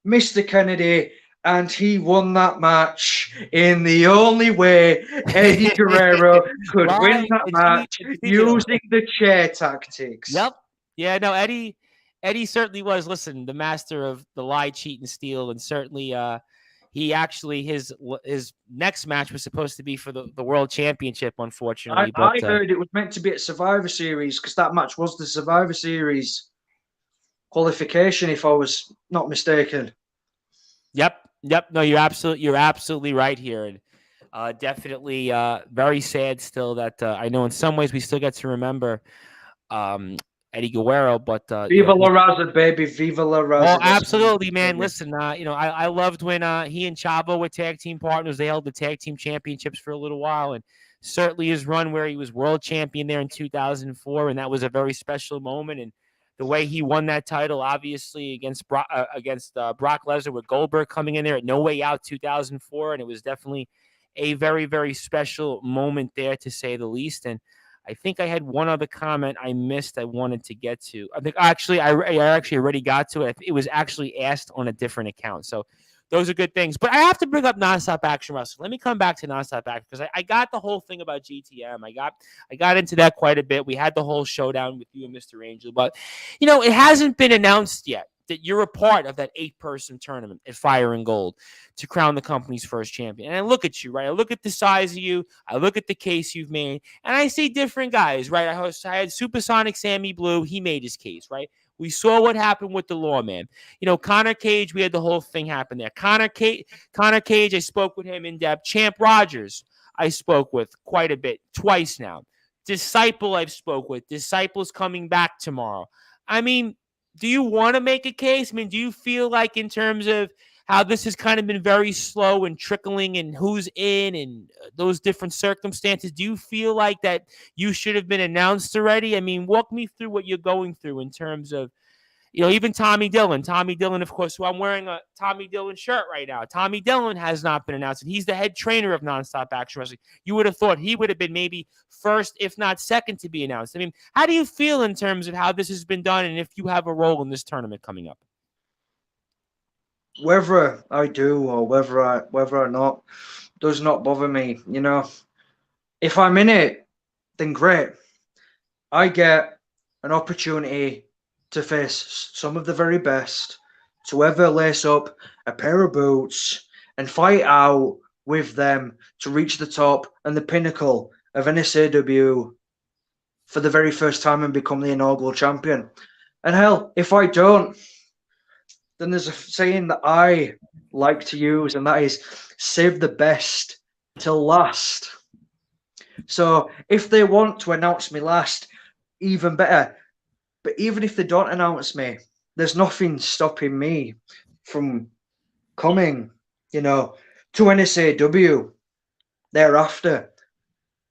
Mr. Kennedy, and he won that match in the only way Eddie Guerrero could win that match, using the chair tactics. Yep. Yeah. No, Eddie certainly was. Listen, the master of the lie, cheat, and steal, and certainly. He actually his next match was supposed to be for the World Championship, unfortunately. I heard it was meant to be at Survivor Series because that match was the Survivor Series. qualification, if I was not mistaken. Yep. No, you're absolutely right here, and definitely very sad still that I know in some ways we still get to remember um, Eddie Guerrero, but Viva la Raza, baby. Viva la oh, Raza. That's absolutely, man. baby. Listen, I loved when he and Chavo were tag team partners. They held the tag team championships for a little while, and certainly his run where he was world champion there in 2004, and that was a very special moment. And the way he won that title, obviously against Brock Lesnar with Goldberg coming in there at No Way Out 2004, and it was definitely a very, very special moment there, to say the least. And I think I had one other comment I missed I wanted to get to. I think actually I actually already got to it. It was actually asked on a different account. So those are good things. But I have to bring up Nonstop Action Wrestling. Let me come back to Nonstop Action because I got the whole thing about GTM. I got into that quite a bit. We had the whole showdown with you and Mr. Angel. But, it hasn't been announced yet that you're a part of that 8-person tournament at Fire and Gold to crown the company's first champion. And I look at you, right? I look at the size of you. I look at the case you've made, and I see different guys, right? I had Supersonic Sammy Blue. He made his case, right? We saw what happened with the Lawman. Connor Cage, we had the whole thing happen there. Connor Cage, I spoke with him in depth. Champ Rogers, I spoke with quite a bit, twice now. Disciple, I've spoke with. Disciple's coming back tomorrow. I mean, do you want to make a case? I mean, do you feel like in terms of how this has kind of been very slow and trickling and who's in and those different circumstances, do you feel like that you should have been announced already? I mean, walk me through what you're going through in terms of, even Tommy Dillon. Tommy Dillon, of course, who I'm wearing a Tommy Dillon shirt right now. Tommy Dillon has not been announced, and he's the head trainer of Nonstop Action Wrestling. You would have thought he would have been maybe first, if not second, to be announced. I mean, how do you feel in terms of how this has been done and if you have a role in this tournament coming up? Whether I do or whether or not does not bother me. If I'm in it, then great. I get an opportunity to face some of the very best to ever lace up a pair of boots and fight out with them to reach the top and the pinnacle of NSAW for the very first time and become the inaugural champion. And hell, if I don't, then there's a saying that I like to use, and that is save the best till last. So if they want to announce me last, even better. But even if they don't announce me, there's nothing stopping me from coming, to NSAW thereafter,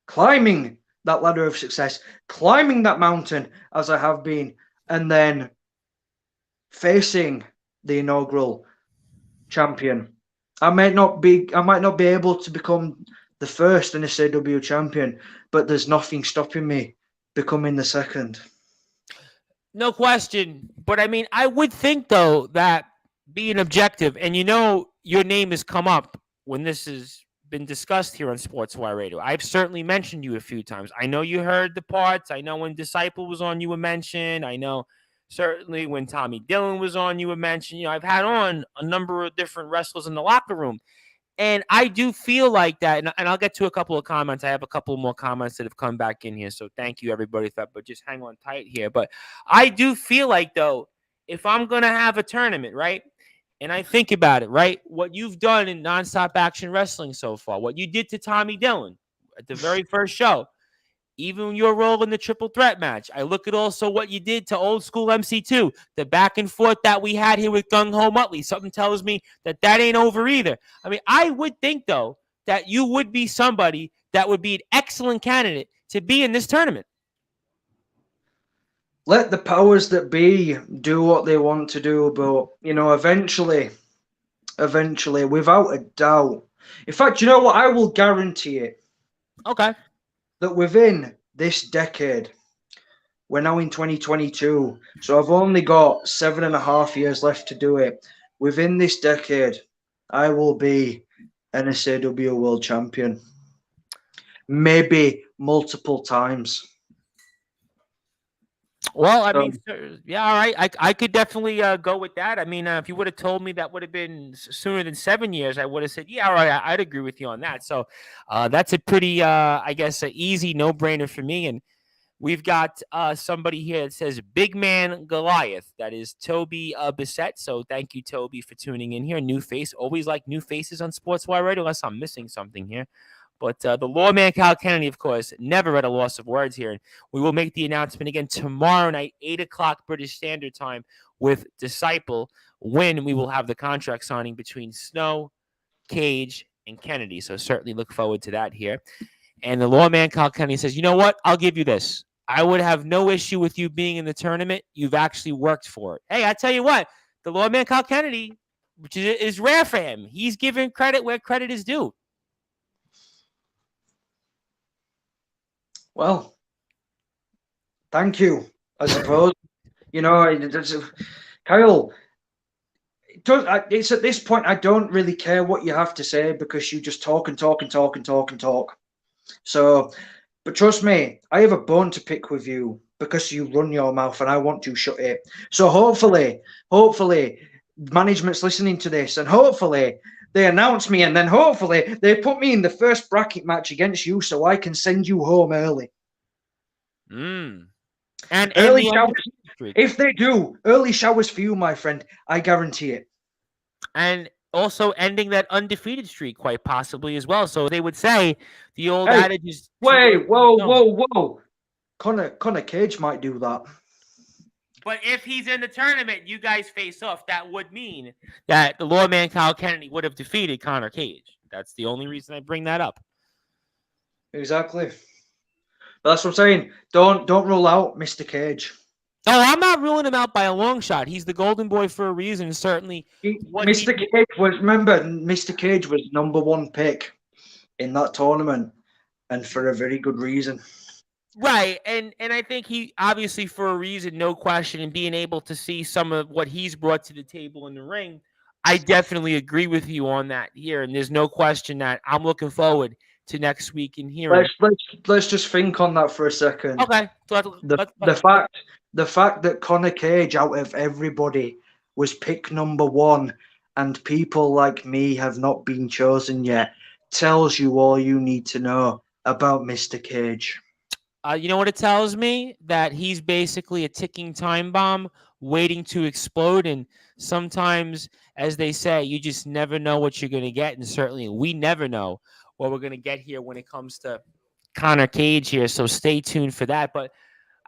climbing that ladder of success, climbing that mountain as I have been, and then facing the inaugural champion. I might not be able to become the first NSAW champion, but there's nothing stopping me becoming the second. No question. But I mean, I would think, though, that being objective, and your name has come up when this has been discussed here on Sportswire Radio. I've certainly mentioned you a few times. I know you heard the parts. I know when Disciple was on, you were mentioned. I know certainly when Tommy Dillon was on, you were mentioned. I've had on a number of different wrestlers in the locker room. And I do feel like that, and I'll get to a couple of comments. I have a couple more comments that have come back in here, so thank you, everybody, for that, but just hang on tight here. But I do feel like, though, if I'm going to have a tournament, right, and I think about it, right, what you've done in Nonstop Action Wrestling so far, what you did to Tommy Dillon at the very first show, even your role in the triple threat match. I look at also what you did to old school MC2, the back and forth that we had here with Gung Ho Muttley. Something tells me that ain't over either. I mean, I would think, though, that you would be somebody that would be an excellent candidate to be in this tournament. Let the powers that be do what they want to do, but, eventually, without a doubt. In fact, you know what? I will guarantee it. Okay. That within this decade, we're now in 2022, so I've only got 7.5 years left to do it. Within this decade, I will be NSAW World Champion. Maybe multiple times. Well, I mean, yeah, all right. I could definitely go with that. I mean, if you would have told me that would have been sooner than 7 years, I would have said, yeah, all right, I'd agree with you on that. So that's a pretty, I guess, an easy no-brainer for me. And We've got somebody here that says Big Man Goliath. That is Toby Bissett. So thank you, Toby, for tuning in here. New face. Always like new faces on Sportswire Radio, unless I'm missing something here. But the lawman Kyle Kennedy, of course, never at a loss of words here. And we will make the announcement again tomorrow night, 8 o'clock British Standard Time with Disciple, when we will have the contract signing between Snow, Cage, and Kennedy. So certainly look forward to that here. And the lawman Kyle Kennedy says, you know what? I'll give you this. I would have no issue with you being in the tournament. You've actually worked for it. Hey, I tell you what, the lawman Kyle Kennedy, which is rare for him, he's giving credit where credit is due. Well, thank you, I suppose. Kyle, it's at this point I don't really care what you have to say because you just talk and talk and talk and talk and talk. So, but trust me, I have a bone to pick with you because you run your mouth and I want to shut it. So hopefully, management's listening to this and hopefully they announce me and then hopefully they put me in the first bracket match against you so I can send you home early. And early showers. If they do, early showers for you, my friend. I guarantee it. And also ending that undefeated streak, quite possibly as well. So they would say the old adage is. Whoa! Connor Cage might do that. But if he's in the tournament, you guys face off. That would mean that the lawman Kyle Kennedy would have defeated Connor Cage. That's the only reason I bring that up. Exactly. That's what I'm saying. Don't rule out Mr. Cage. Oh, I'm not ruling him out by a long shot. He's the golden boy for a reason. Certainly, Mr. Cage was number one pick in that tournament, and for a very good reason. Right, and I think he obviously for a reason, no question, and being able to see some of what he's brought to the table in the ring, I definitely agree with you on that here, and there's no question that I'm looking forward to next week in here. Let's just think on that for a second. Okay, the fact that Connor Cage out of everybody was pick number one, and people like me have not been chosen yet, tells you all you need to know about Mr. Cage. You know what it tells me? That he's basically a ticking time bomb waiting to explode. And sometimes, as they say, you just never know what you're going to get. And certainly we never know what we're going to get here when it comes to Connor Cage here. So stay tuned for that. But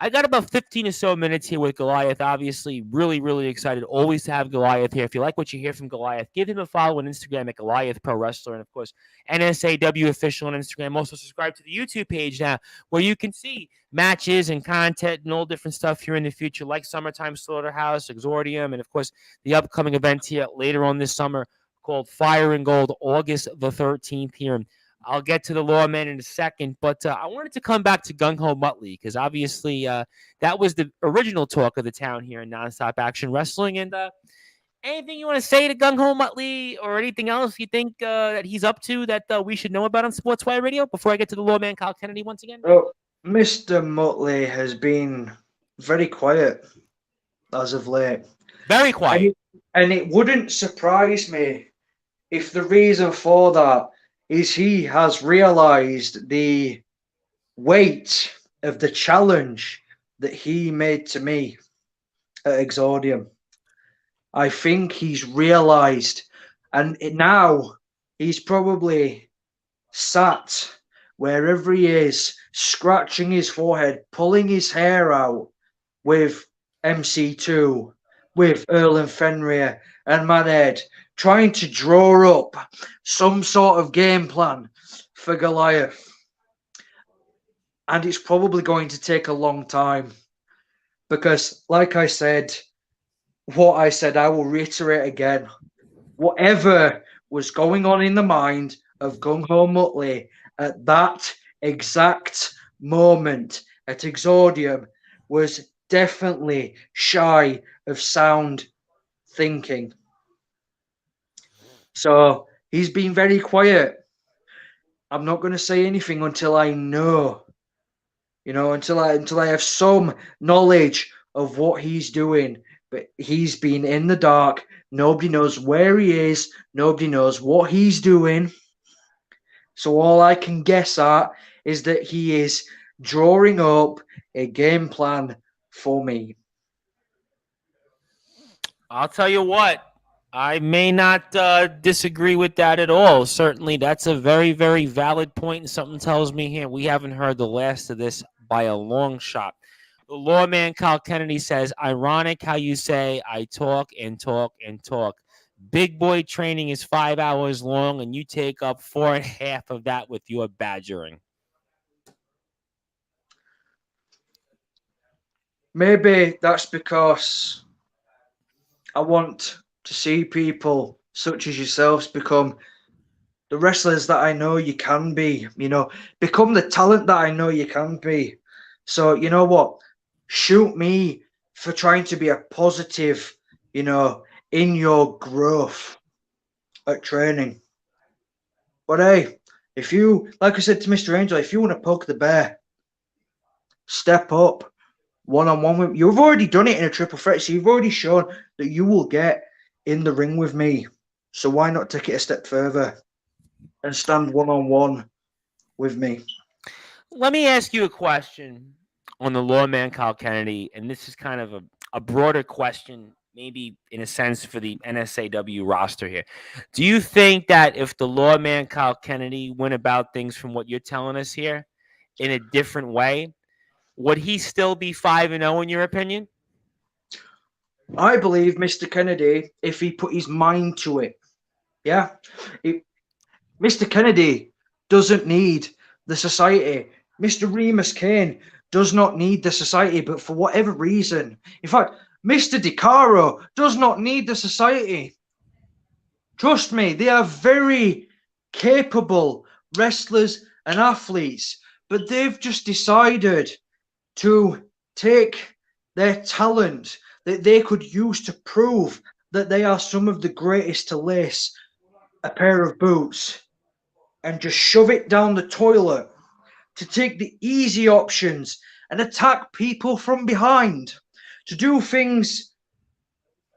I got about 15 or so minutes here with Goliath. Obviously, really, really excited always to have Goliath here. If you like what you hear from Goliath, give him a follow on Instagram at Goliath Pro Wrestler. And, of course, NSAW Official on Instagram. Also, subscribe to the YouTube page now where you can see matches and content and all different stuff here in the future, like Summertime Slaughterhouse, Exordium, and, of course, the upcoming event here later on this summer called Fire and Gold, August the 13th here. I'll get to the lawman in a second, but I wanted to come back to Gung Ho Muttley because obviously that was the original talk of the town here in Nonstop Action Wrestling. And anything you want to say to Gung Ho Muttley or anything else you think that he's up to that we should know about on Sportswire Radio before I get to the lawman Kyle Kennedy once again? Oh, Mr. Muttley has been very quiet as of late. Very quiet. And it wouldn't surprise me if the reason for that is he has realized the weight of the challenge that he made to me at Exordium. I think he's realized, and now he's probably sat wherever he is, scratching his forehead, pulling his hair out with MC2, with Erlen Fenrir and Manhead, trying to draw up some sort of game plan for Goliath. And it's probably going to take a long time because, like I said, what I said, I will reiterate again. Whatever was going on in the mind of Gung Ho Muttley at that exact moment at Exordium was definitely shy of sound thinking. So he's been very quiet. I'm not going to say anything until I know, until I have some knowledge of what he's doing. But he's been in the dark. Nobody knows where he is. Nobody knows what he's doing. So all I can guess at is that he is drawing up a game plan for me. I'll tell you what, I may not disagree with that at all. Certainly, that's a very, very valid point, and something tells me here we haven't heard the last of this by a long shot. The lawman Kyle Kennedy says, ironic how you say, I talk and talk and talk. Big boy training is 5 hours long, and you take up 4.5 of that with your badgering. Maybe that's because I want to see people such as yourselves become the wrestlers that I know you can be, become the talent that I know you can be. So, you know what? Shoot me for trying to be a positive, in your growth at training. But hey, if you, like I said to Mr. Angel, if you want to poke the bear, step up one-on-one with, you've already done it in a triple threat, so you've already shown that you will get in the ring with me. So why not take it a step further and stand one-on-one with me? Let me ask you a question on the lawman Kyle Kennedy, and this is kind of a broader question, maybe in a sense for the NSAW roster here. Do you think that if the lawman Kyle Kennedy went about things from what you're telling us here in a different way, would he still be 5-0 in your opinion? I believe Mr. Kennedy, if he put his mind to it, yeah, Mr. Kennedy doesn't need the society. Mr. Remus Kane does not need the society, but for whatever reason, in fact, Mr. DiCaro does not need the society. Trust me, they are very capable wrestlers and athletes, but they've just decided to take their talent that they could use to prove that they are some of the greatest to lace a pair of boots and just shove it down the toilet to take the easy options and attack people from behind, to do things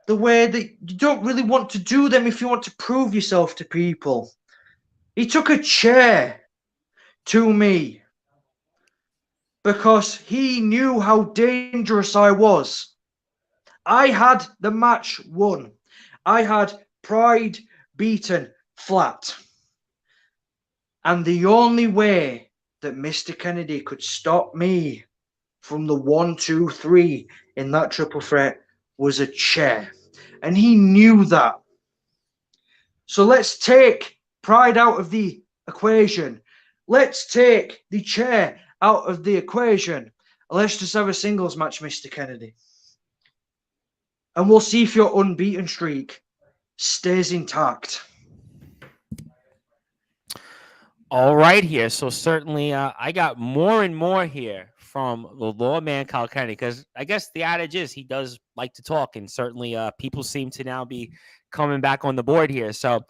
the way that you don't really want to do them if you want to prove yourself to people. He took a chair to me because he knew how dangerous I was. I had the match won. I had Pride beaten flat. And the only way that Mr. Kennedy could stop me from the 1, 2, 3 in that triple threat was a chair. And he knew that. So let's take Pride out of the equation. Let's take the chair out of the equation. Let's just have a singles match, Mr. Kennedy. And we'll see if your unbeaten streak stays intact. All right here. So certainly I got more and more here from the lawman Kyle Kennedy, because I guess the adage is he does like to talk, and certainly people seem to now be coming back on the board here. So,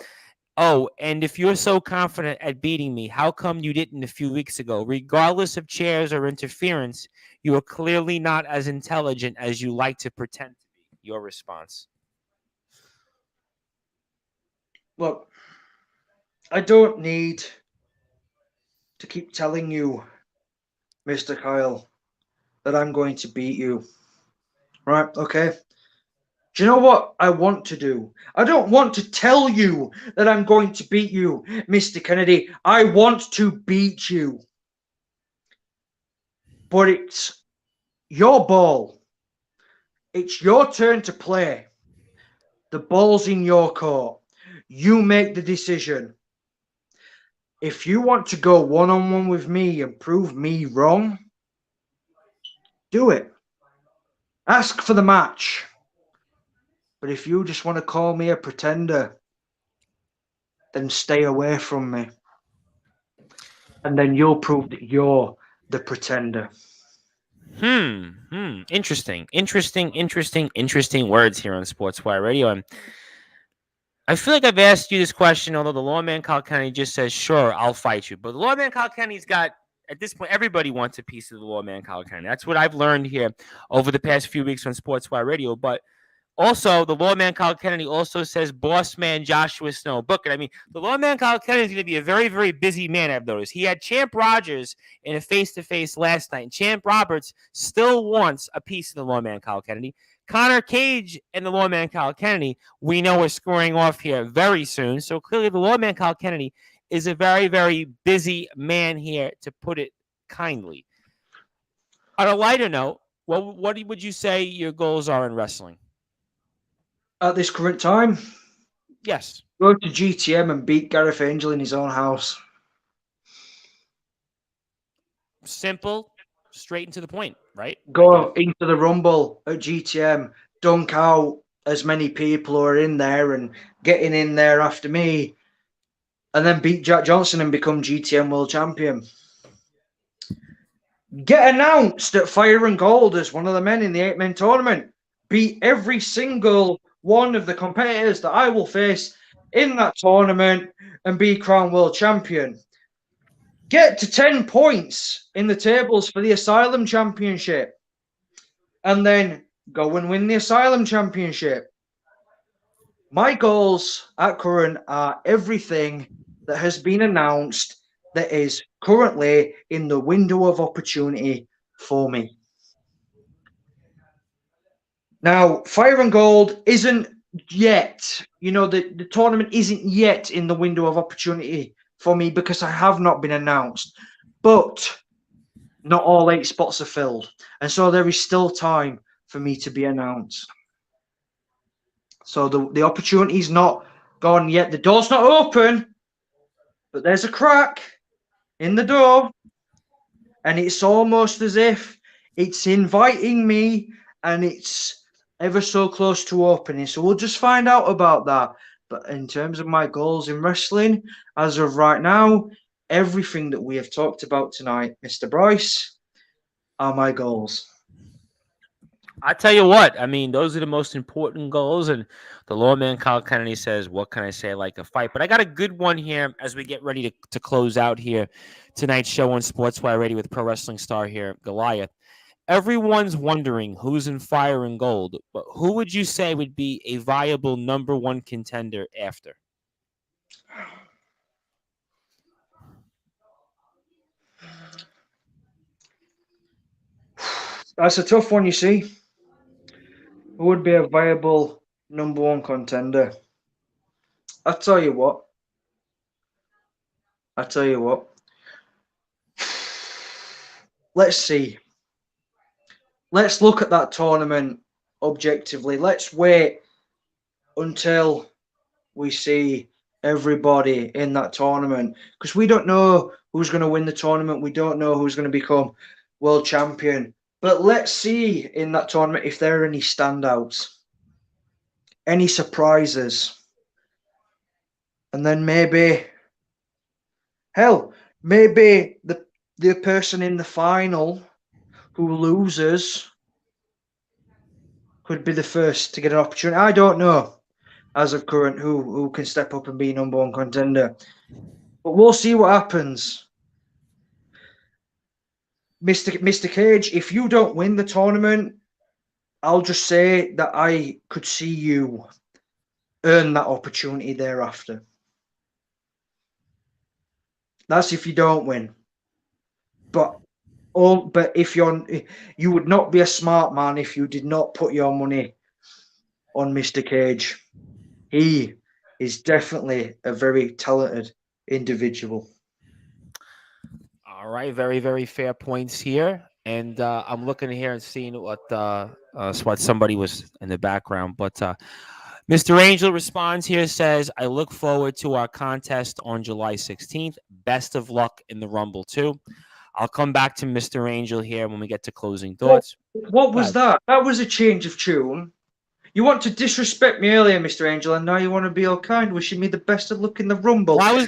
and if you're so confident at beating me, how come you didn't a few weeks ago? Regardless of chairs or interference, you are clearly not as intelligent as you like to pretend to be. Your response? Look, I don't need to keep telling you, Mr. Kyle, that I'm going to beat you. Right, okay? Do you know what I want to do? I don't want to tell you that I'm going to beat you, Mr. Kennedy. I want to beat you. But it's your ball. It's your turn to play. The ball's in your court. You make the decision. If you want to go one-on-one with me and prove me wrong, do it. Ask for the match. But if you just want to call me a pretender, then stay away from me. And then you'll prove that you're the pretender. Interesting words here on Sportswire Radio. And I feel like I've asked you this question, although the lawman Kyle Kennedy just says, sure, I'll fight you. But the lawman Kyle Kennedy's got, at this point, everybody wants a piece of the lawman Kyle Kennedy. That's what I've learned here over the past few weeks on Sportswire Radio. But Also, the lawman Kyle Kennedy also says boss man Joshua Snow. Book it. I mean, the lawman Kyle Kennedy is going to be a very, very busy man, I've noticed. He had Champ Rogers in a face-to-face last night, and Champ Roberts still wants a piece of the lawman Kyle Kennedy. Connor Cage and the lawman Kyle Kennedy, we know, are scoring off here very soon. So clearly the lawman Kyle Kennedy is a very, very busy man here, to put it kindly. On a lighter note, what would you say your goals are in wrestling? At this current time, Yes. go to GTM and beat Gareth Angel in his own house. Simple, straight and to the point, right? Go into the Rumble at GTM, dunk out as many people who are in there and getting in there after me, and then beat Jack Johnson and become GTM World Champion. Get announced at Fire and Gold as one of the men in the 8-man tournament. Beat every single one of the competitors that I will face in that tournament and be crowned world champion. Get to 10 points in the tables for the Asylum Championship. And then go and win the Asylum Championship. My goals at current are everything that has been announced that is currently in the window of opportunity for me. Now, Fire and Gold isn't yet, the tournament isn't yet in the window of opportunity for me because I have not been announced. But not all 8 spots are filled. And so there is still time for me to be announced. So the opportunity is not gone yet. The door's not open, but there's a crack in the door. And it's almost as if it's inviting me and it's ever so close to opening. So we'll just find out about that. But in terms of my goals in wrestling, as of right now, everything that we have talked about tonight, Mr. Bryce, are my goals. I tell you what, I mean, those are the most important goals. And the lawman Kyle Kennedy says, what can I say, like a fight? But I got a good one here as we get ready to close out here tonight's show on Sportswire Radio with pro wrestling star here, Goliath. Everyone's wondering who's in Fire and Gold, but who would you say would be a viable number 1 contender after? That's a tough one, you see. Who would be a viable number 1 contender? I'll tell you what. Let's see. Let's look at that tournament objectively. Let's wait until we see everybody in that tournament, because we don't know who's going to win the tournament. We don't know who's going to become world champion. But let's see in that tournament if there are any standouts, any surprises. And then maybe the person in the final who loses could be the first to get an opportunity. I don't know, as of current, who can step up and be number 1 contender. But we'll see what happens. Mr. Cage, if you don't win the tournament, I'll just say that I could see you earn that opportunity thereafter. That's if you don't win. But if you would not be a smart man if you did not put your money on Mr. Cage. He is definitely a very talented individual. All right, very, very fair points here. And I'm looking here and seeing what somebody was in the background. But Mr. Angel responds here, says, I look forward to our contest on July 16th. Best of luck in the Rumble, too. I'll come back to Mr. Angel here when we get to closing thoughts. What was that? That was a change of tune. You want to disrespect me earlier, Mr. Angel, and now you want to be all kind, wishing me the best of luck in the Rumble. Well, I was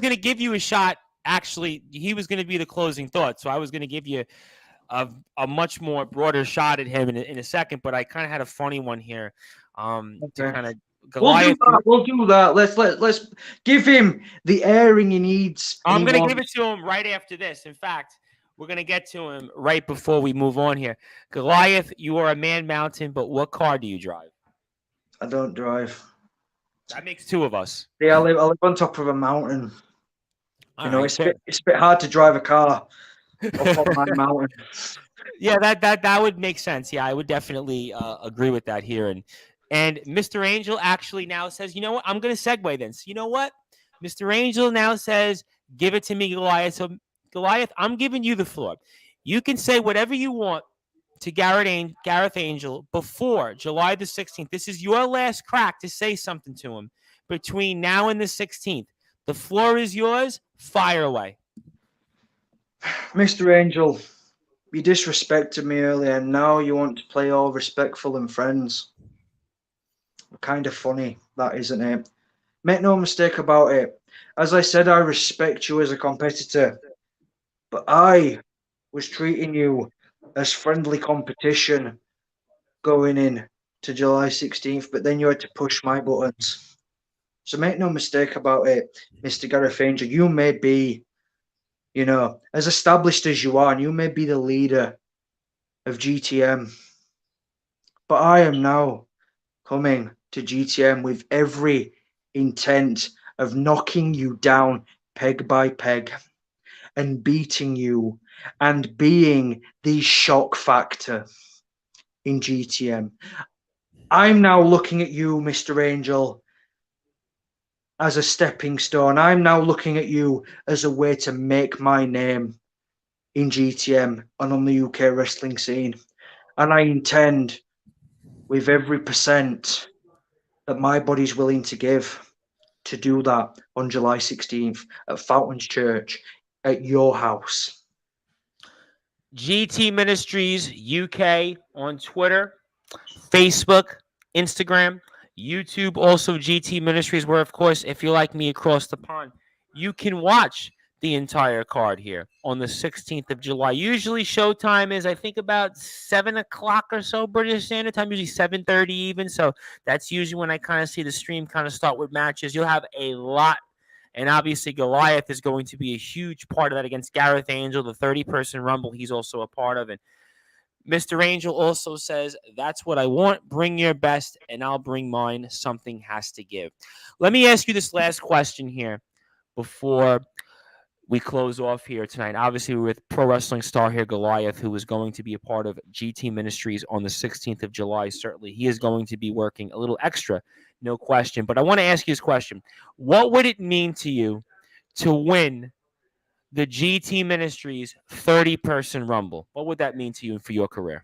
gonna give you a shot. Actually, he was gonna be the closing thought, so I was gonna give you a much more broader shot at him in a second. But I kind of had a funny one here. To kind of Goliath. We'll do that. Let's give him the airing he needs. I'm gonna give it to him right after this. In fact, we're going to get to him right before we move on here. Goliath, you are a man mountain, but what car do you drive? I don't drive. That makes two of us. Yeah, I live on top of a mountain. All right, It's a bit hard to drive a car up on my mountain. Yeah, that would make sense. Yeah, I would definitely agree with that here. And Mr. Angel actually now says, you know what? I'm going to segue then. So you know what? Mr. Angel now says, give it to me, Goliath. So Goliath, I'm giving you the floor. You can say whatever you want to Gareth Angel before July the 16th. This is your last crack to say something to him between now and the 16th. The floor is yours. Fire away. Mr. Angel, you disrespected me earlier, and now you want to play all respectful and friends. Kind of funny, that isn't it? Make no mistake about it. As I said, I respect you as a competitor, but I was treating you as friendly competition going in to July 16th, but then you had to push my buttons. So make no mistake about it, Mr. Gareth Angel. You may be, as established as you are, and you may be the leader of GTM, but I am now coming to GTM with every intent of knocking you down peg by peg and beating you and being the shock factor in GTM. I'm now looking at you, Mr. Angel, as a stepping stone. I'm now looking at you as a way to make my name in GTM and on the UK wrestling scene. And I intend, with every percent that my body's willing to give, to do that on July 16th at Fountains Church at your house. GT Ministries UK on Twitter, Facebook, Instagram, YouTube, also GT Ministries, where, of course, if you're like me across the pond, you can watch the entire card here on the 16th of July. Usually showtime is, I think, about 7 o'clock or so British Standard Time, usually 7:30 even. So that's usually when I kind of see the stream kind of start with matches. You'll have a lot. And obviously, Goliath is going to be a huge part of that against Gareth Angel, the 30-person Rumble he's also a part of. And Mr. Angel also says, that's what I want. Bring your best, and I'll bring mine. Something has to give. Let me ask you this last question here before we close off here tonight. Obviously, we're with pro wrestling star here, Goliath, who is going to be a part of GT Ministries on the 16th of July. Certainly, he is going to be working a little extra, no question. But I want to ask you this question. What would it mean to you to win the GT Ministries 30-person Rumble? What would that mean to you for your career?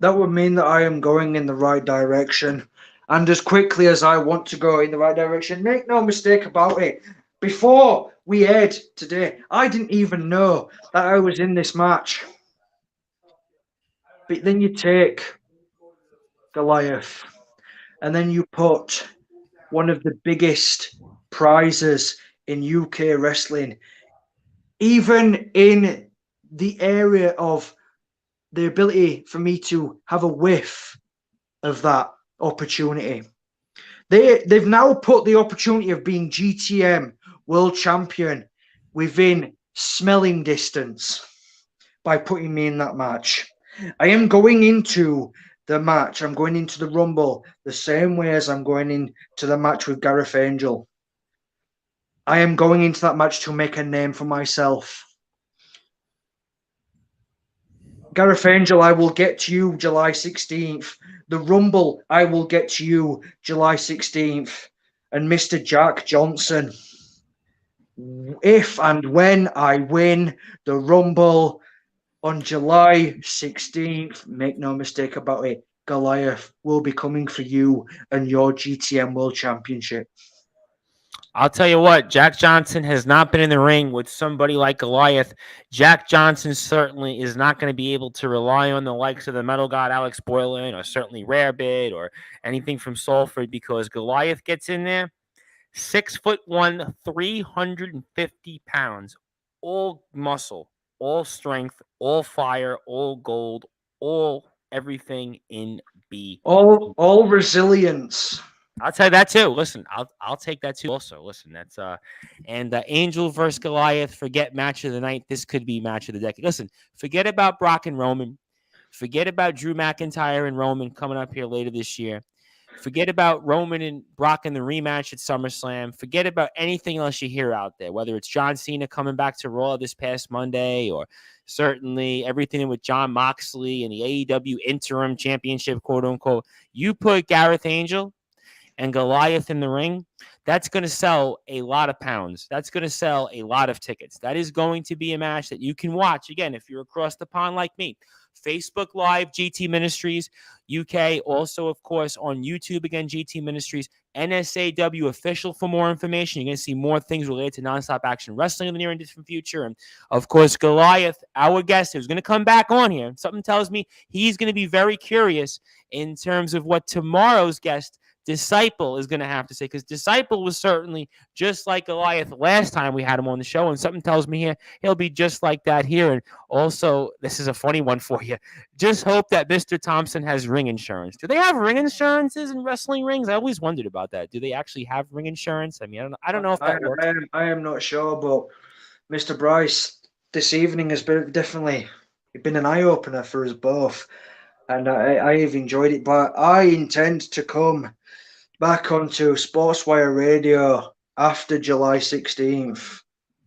That would mean that I am going in the right direction. And as quickly as I want to go in the right direction, make no mistake about it. Before we aired today, I didn't even know that I was in this match. But then you take Goliath, and then you put one of the biggest prizes in UK wrestling, even in the area of the ability for me to have a whiff of that opportunity. They've now put the opportunity of being GTM world champion within smelling distance by putting me in that match. I am going into the match. I'm going into the Rumble the same way as I'm going into the match with Gareth Angel. I am going into that match to make a name for myself. Gareth Angel, I will get to you July 16th. The Rumble, I will get to you July 16th. And Mr. Jack Johnson, if and when I win the Rumble on July 16th, make no mistake about it, Goliath will be coming for you and your GTM World Championship. I'll tell you what, Jack Johnson has not been in the ring with somebody like Goliath. Jack Johnson certainly is not going to be able to rely on the likes of the Metal God Alex Boylan or certainly Rarebit or anything from Salford, because Goliath gets in there, 6'1", 350 pounds, all muscle, all strength, all fire, all gold, all everything in B. All resilience. I'll tell you that too. Listen, I'll take that too. Also, listen, that's and Angel versus Goliath. Forget match of the night. This could be match of the decade. Listen, forget about Brock and Roman. Forget about Drew McIntyre and Roman coming up here later this year. Forget about Roman and Brock in the rematch at SummerSlam. Forget about anything else you hear out there, whether it's John Cena coming back to Raw this past Monday, or certainly everything with Jon Moxley and the AEW interim championship, quote unquote. You put Gareth Angel and Goliath in the ring, that's going to sell a lot of pounds. That's going to sell a lot of tickets. That is going to be a match that you can watch. Again, if you're across the pond like me, Facebook Live, GT Ministries, UK. Also, of course, on YouTube, again, GT Ministries, NSAW official for more information. You're going to see more things related to Nonstop Action Wrestling in the near and distant future. And, of course, Goliath, our guest, who's going to come back on here. Something tells me he's going to be very curious in terms of what tomorrow's guest, Disciple, is going to have to say, because Disciple was certainly just like Goliath last time we had him on the show, and something tells me here he'll be just like that here. And also, this is a funny one for you. Just hope that Mr. Thompson has ring insurance. Do they have ring insurances in wrestling rings? I always wondered about that. Do they actually have ring insurance? I mean, I don't know if that works. I am not sure, but Mr. Bryce, this evening has been definitely been an eye opener for us both, and I have enjoyed it. But I intend to come back onto Sportswire Radio after July 16th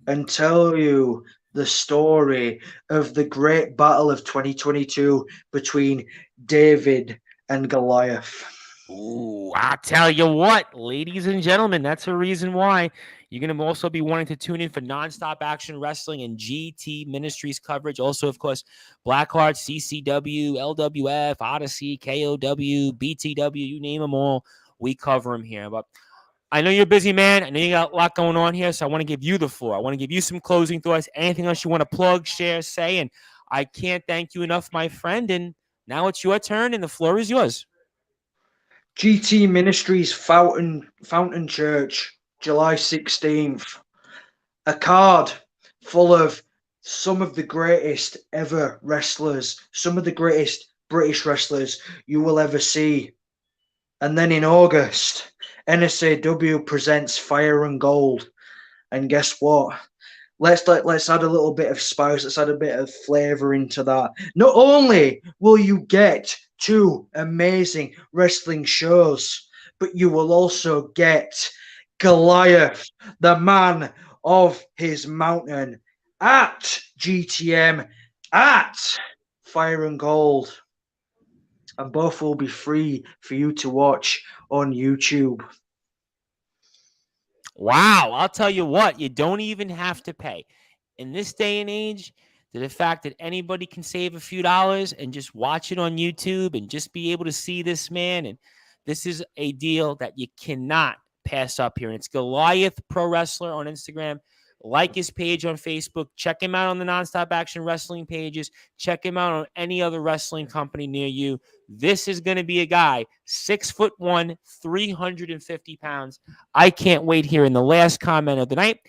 and tell you the story of the great battle of 2022 between David and Goliath. Ooh, I'll tell you what, ladies and gentlemen, that's a reason why you're going to also be wanting to tune in for Nonstop Action Wrestling and GT Ministries coverage. Also, of course, Blackheart, CCW, LWF, Odyssey, KOW, BTW, you name them all. We cover them here. But I know you're a busy, man. I know you got a lot going on here, so I want to give you the floor. I want to give you some closing thoughts, anything else you want to plug, share, say, and I can't thank you enough, my friend. And now it's your turn, and the floor is yours. GT Ministries Fountain Church, July 16th. A card full of some of the greatest ever wrestlers, some of the greatest British wrestlers you will ever see. And then in August, NSAW presents Fire and Gold. And guess what? Let's add a little bit of spice. Let's add a bit of flavour into that. Not only will you get 2 amazing wrestling shows, but you will also get Goliath, the man of his mountain, at GTM, at Fire and Gold. And both will be free for you to watch on YouTube. Wow, I'll tell you what, you don't even have to pay. In this day and age, the fact that anybody can save a few dollars and just watch it on YouTube and just be able to see this man, and this is a deal that you cannot pass up here. And it's Goliath Pro Wrestler on Instagram. Like his page on Facebook. Check him out on the Nonstop Action Wrestling pages. Check him out on any other wrestling company near you. This is going to be a guy, 6'1", 350 pounds. I can't wait here in the last comment of the night.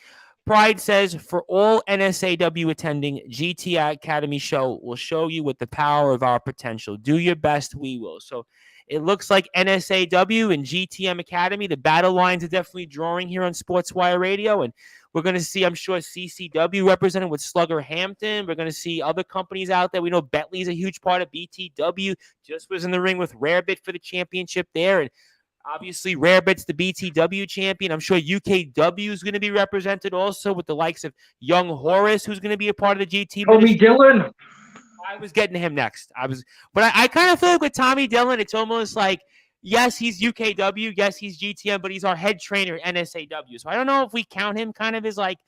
Pride says, for all NSAW attending, GT Academy show will show you with the power of our potential. Do your best, we will. So it looks like NSAW and GTM Academy, the battle lines are definitely drawing here on Sportswire Radio. And we're going to see, I'm sure, CCW represented with Slugger Hampton. We're going to see other companies out there. We know Bentley's a huge part of BTW. Just was in the ring with Rarebit for the championship there. And obviously, Rarebit's the BTW champion. I'm sure UKW is going to be represented also with the likes of Young Horace, who's going to be a part of the GT. Tommy Dillon. I was getting to him next. But I kind of feel like with Tommy Dillon, it's almost like, yes, he's UKW, yes, he's GTM, but he's our head trainer at NSAW. So I don't know if we count him kind of as like,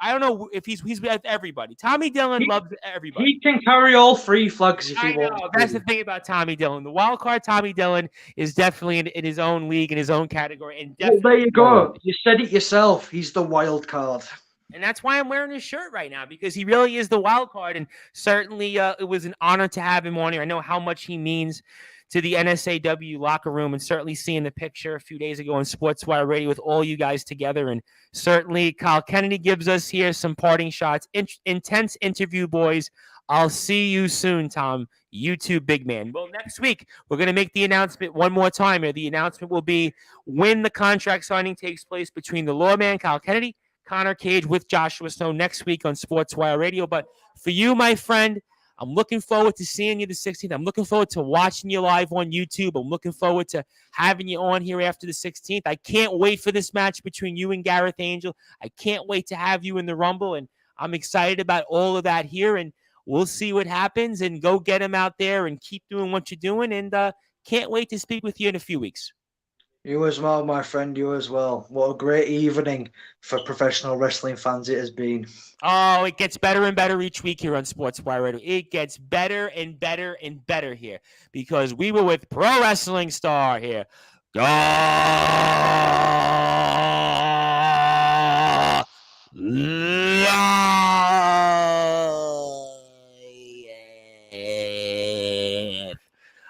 I don't know if he's with everybody. Tommy Dillon loves everybody. He can carry all 3 flags if he wants. That's the thing about Tommy Dillon. The wild card Tommy Dillon is definitely in his own league, in his own category. And well, there you go. You said it yourself. He's the wild card. And that's why I'm wearing his shirt right now, because he really is the wild card. And certainly it was an honor to have him on here. I know how much he means to the NSAW locker room, and certainly seeing the picture a few days ago on Sportswire Radio with all you guys together. And certainly Kyle Kennedy gives us here some parting shots. Intense interview, boys. I'll see you soon, Tom. You too, big man. Well, next week, we're going to make the announcement one more time here. The announcement will be when the contract signing takes place between the lawman, Kyle Kennedy, Connor Cage with Joshua Snow next week on Sportswire Radio. But for you, my friend, I'm looking forward to seeing you the 16th. I'm looking forward to watching you live on YouTube. I'm looking forward to having you on here after the 16th. I can't wait for this match between you and Gareth Angel. I can't wait to have you in the Rumble, and I'm excited about all of that here, and we'll see what happens, and go get him out there and keep doing what you're doing, and can't wait to speak with you in a few weeks. You as well, my friend, you as well. What a great evening for professional wrestling fans it has been. Oh, it gets better and better each week here on Sportswire Radio. It gets better and better and better here because we were with Pro Wrestling Star here. Goliath.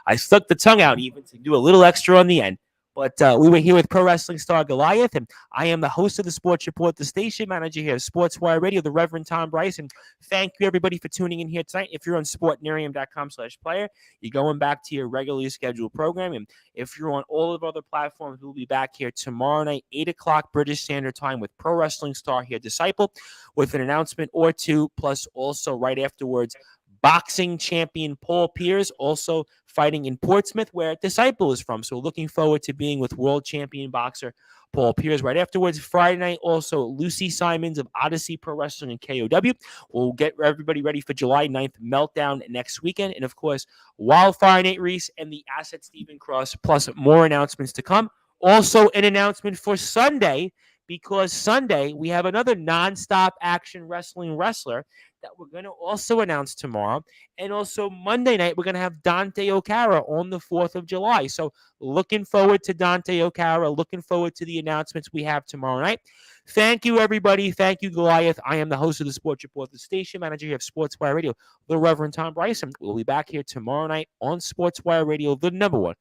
I stuck the tongue out even to do a little extra on the end. But we were here with Pro Wrestling Star Goliath, and I am the host of the Sports Report, the station manager here at Sportswire Radio, the Reverend Tom Bryce. And thank you, everybody, for tuning in here tonight. If you're on sportnarium.com/player, you're going back to your regularly scheduled program. And if you're on all of our other platforms, we'll be back here tomorrow night, 8 o'clock British Standard Time, with Pro Wrestling Star here, Disciple, with an announcement or two, plus also right afterwards, boxing champion Paul Pierce, also fighting in Portsmouth, where Disciple is from. So looking forward to being with world champion boxer Paul Pierce right afterwards. Friday night, also Lucy Simons of Odyssey Pro Wrestling and KOW. We'll get everybody ready for July 9th Meltdown next weekend. And of course, Wildfire Nate Reese and the Asset Stephen Cross, plus more announcements to come. Also an announcement for Sunday, because Sunday we have another nonstop action wrestling wrestler that we're going to also announce tomorrow. And also Monday night, we're going to have Dante Okara on the 4th of July. So looking forward to Dante Okara, looking forward to the announcements we have tomorrow night. Thank you, everybody. Thank you, Goliath. I am the host of the Sports Report, the station manager here of Sportswire Radio, the Reverend Tom Bryson. We'll be back here tomorrow night on Sportswire Radio, the #1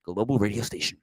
global radio station.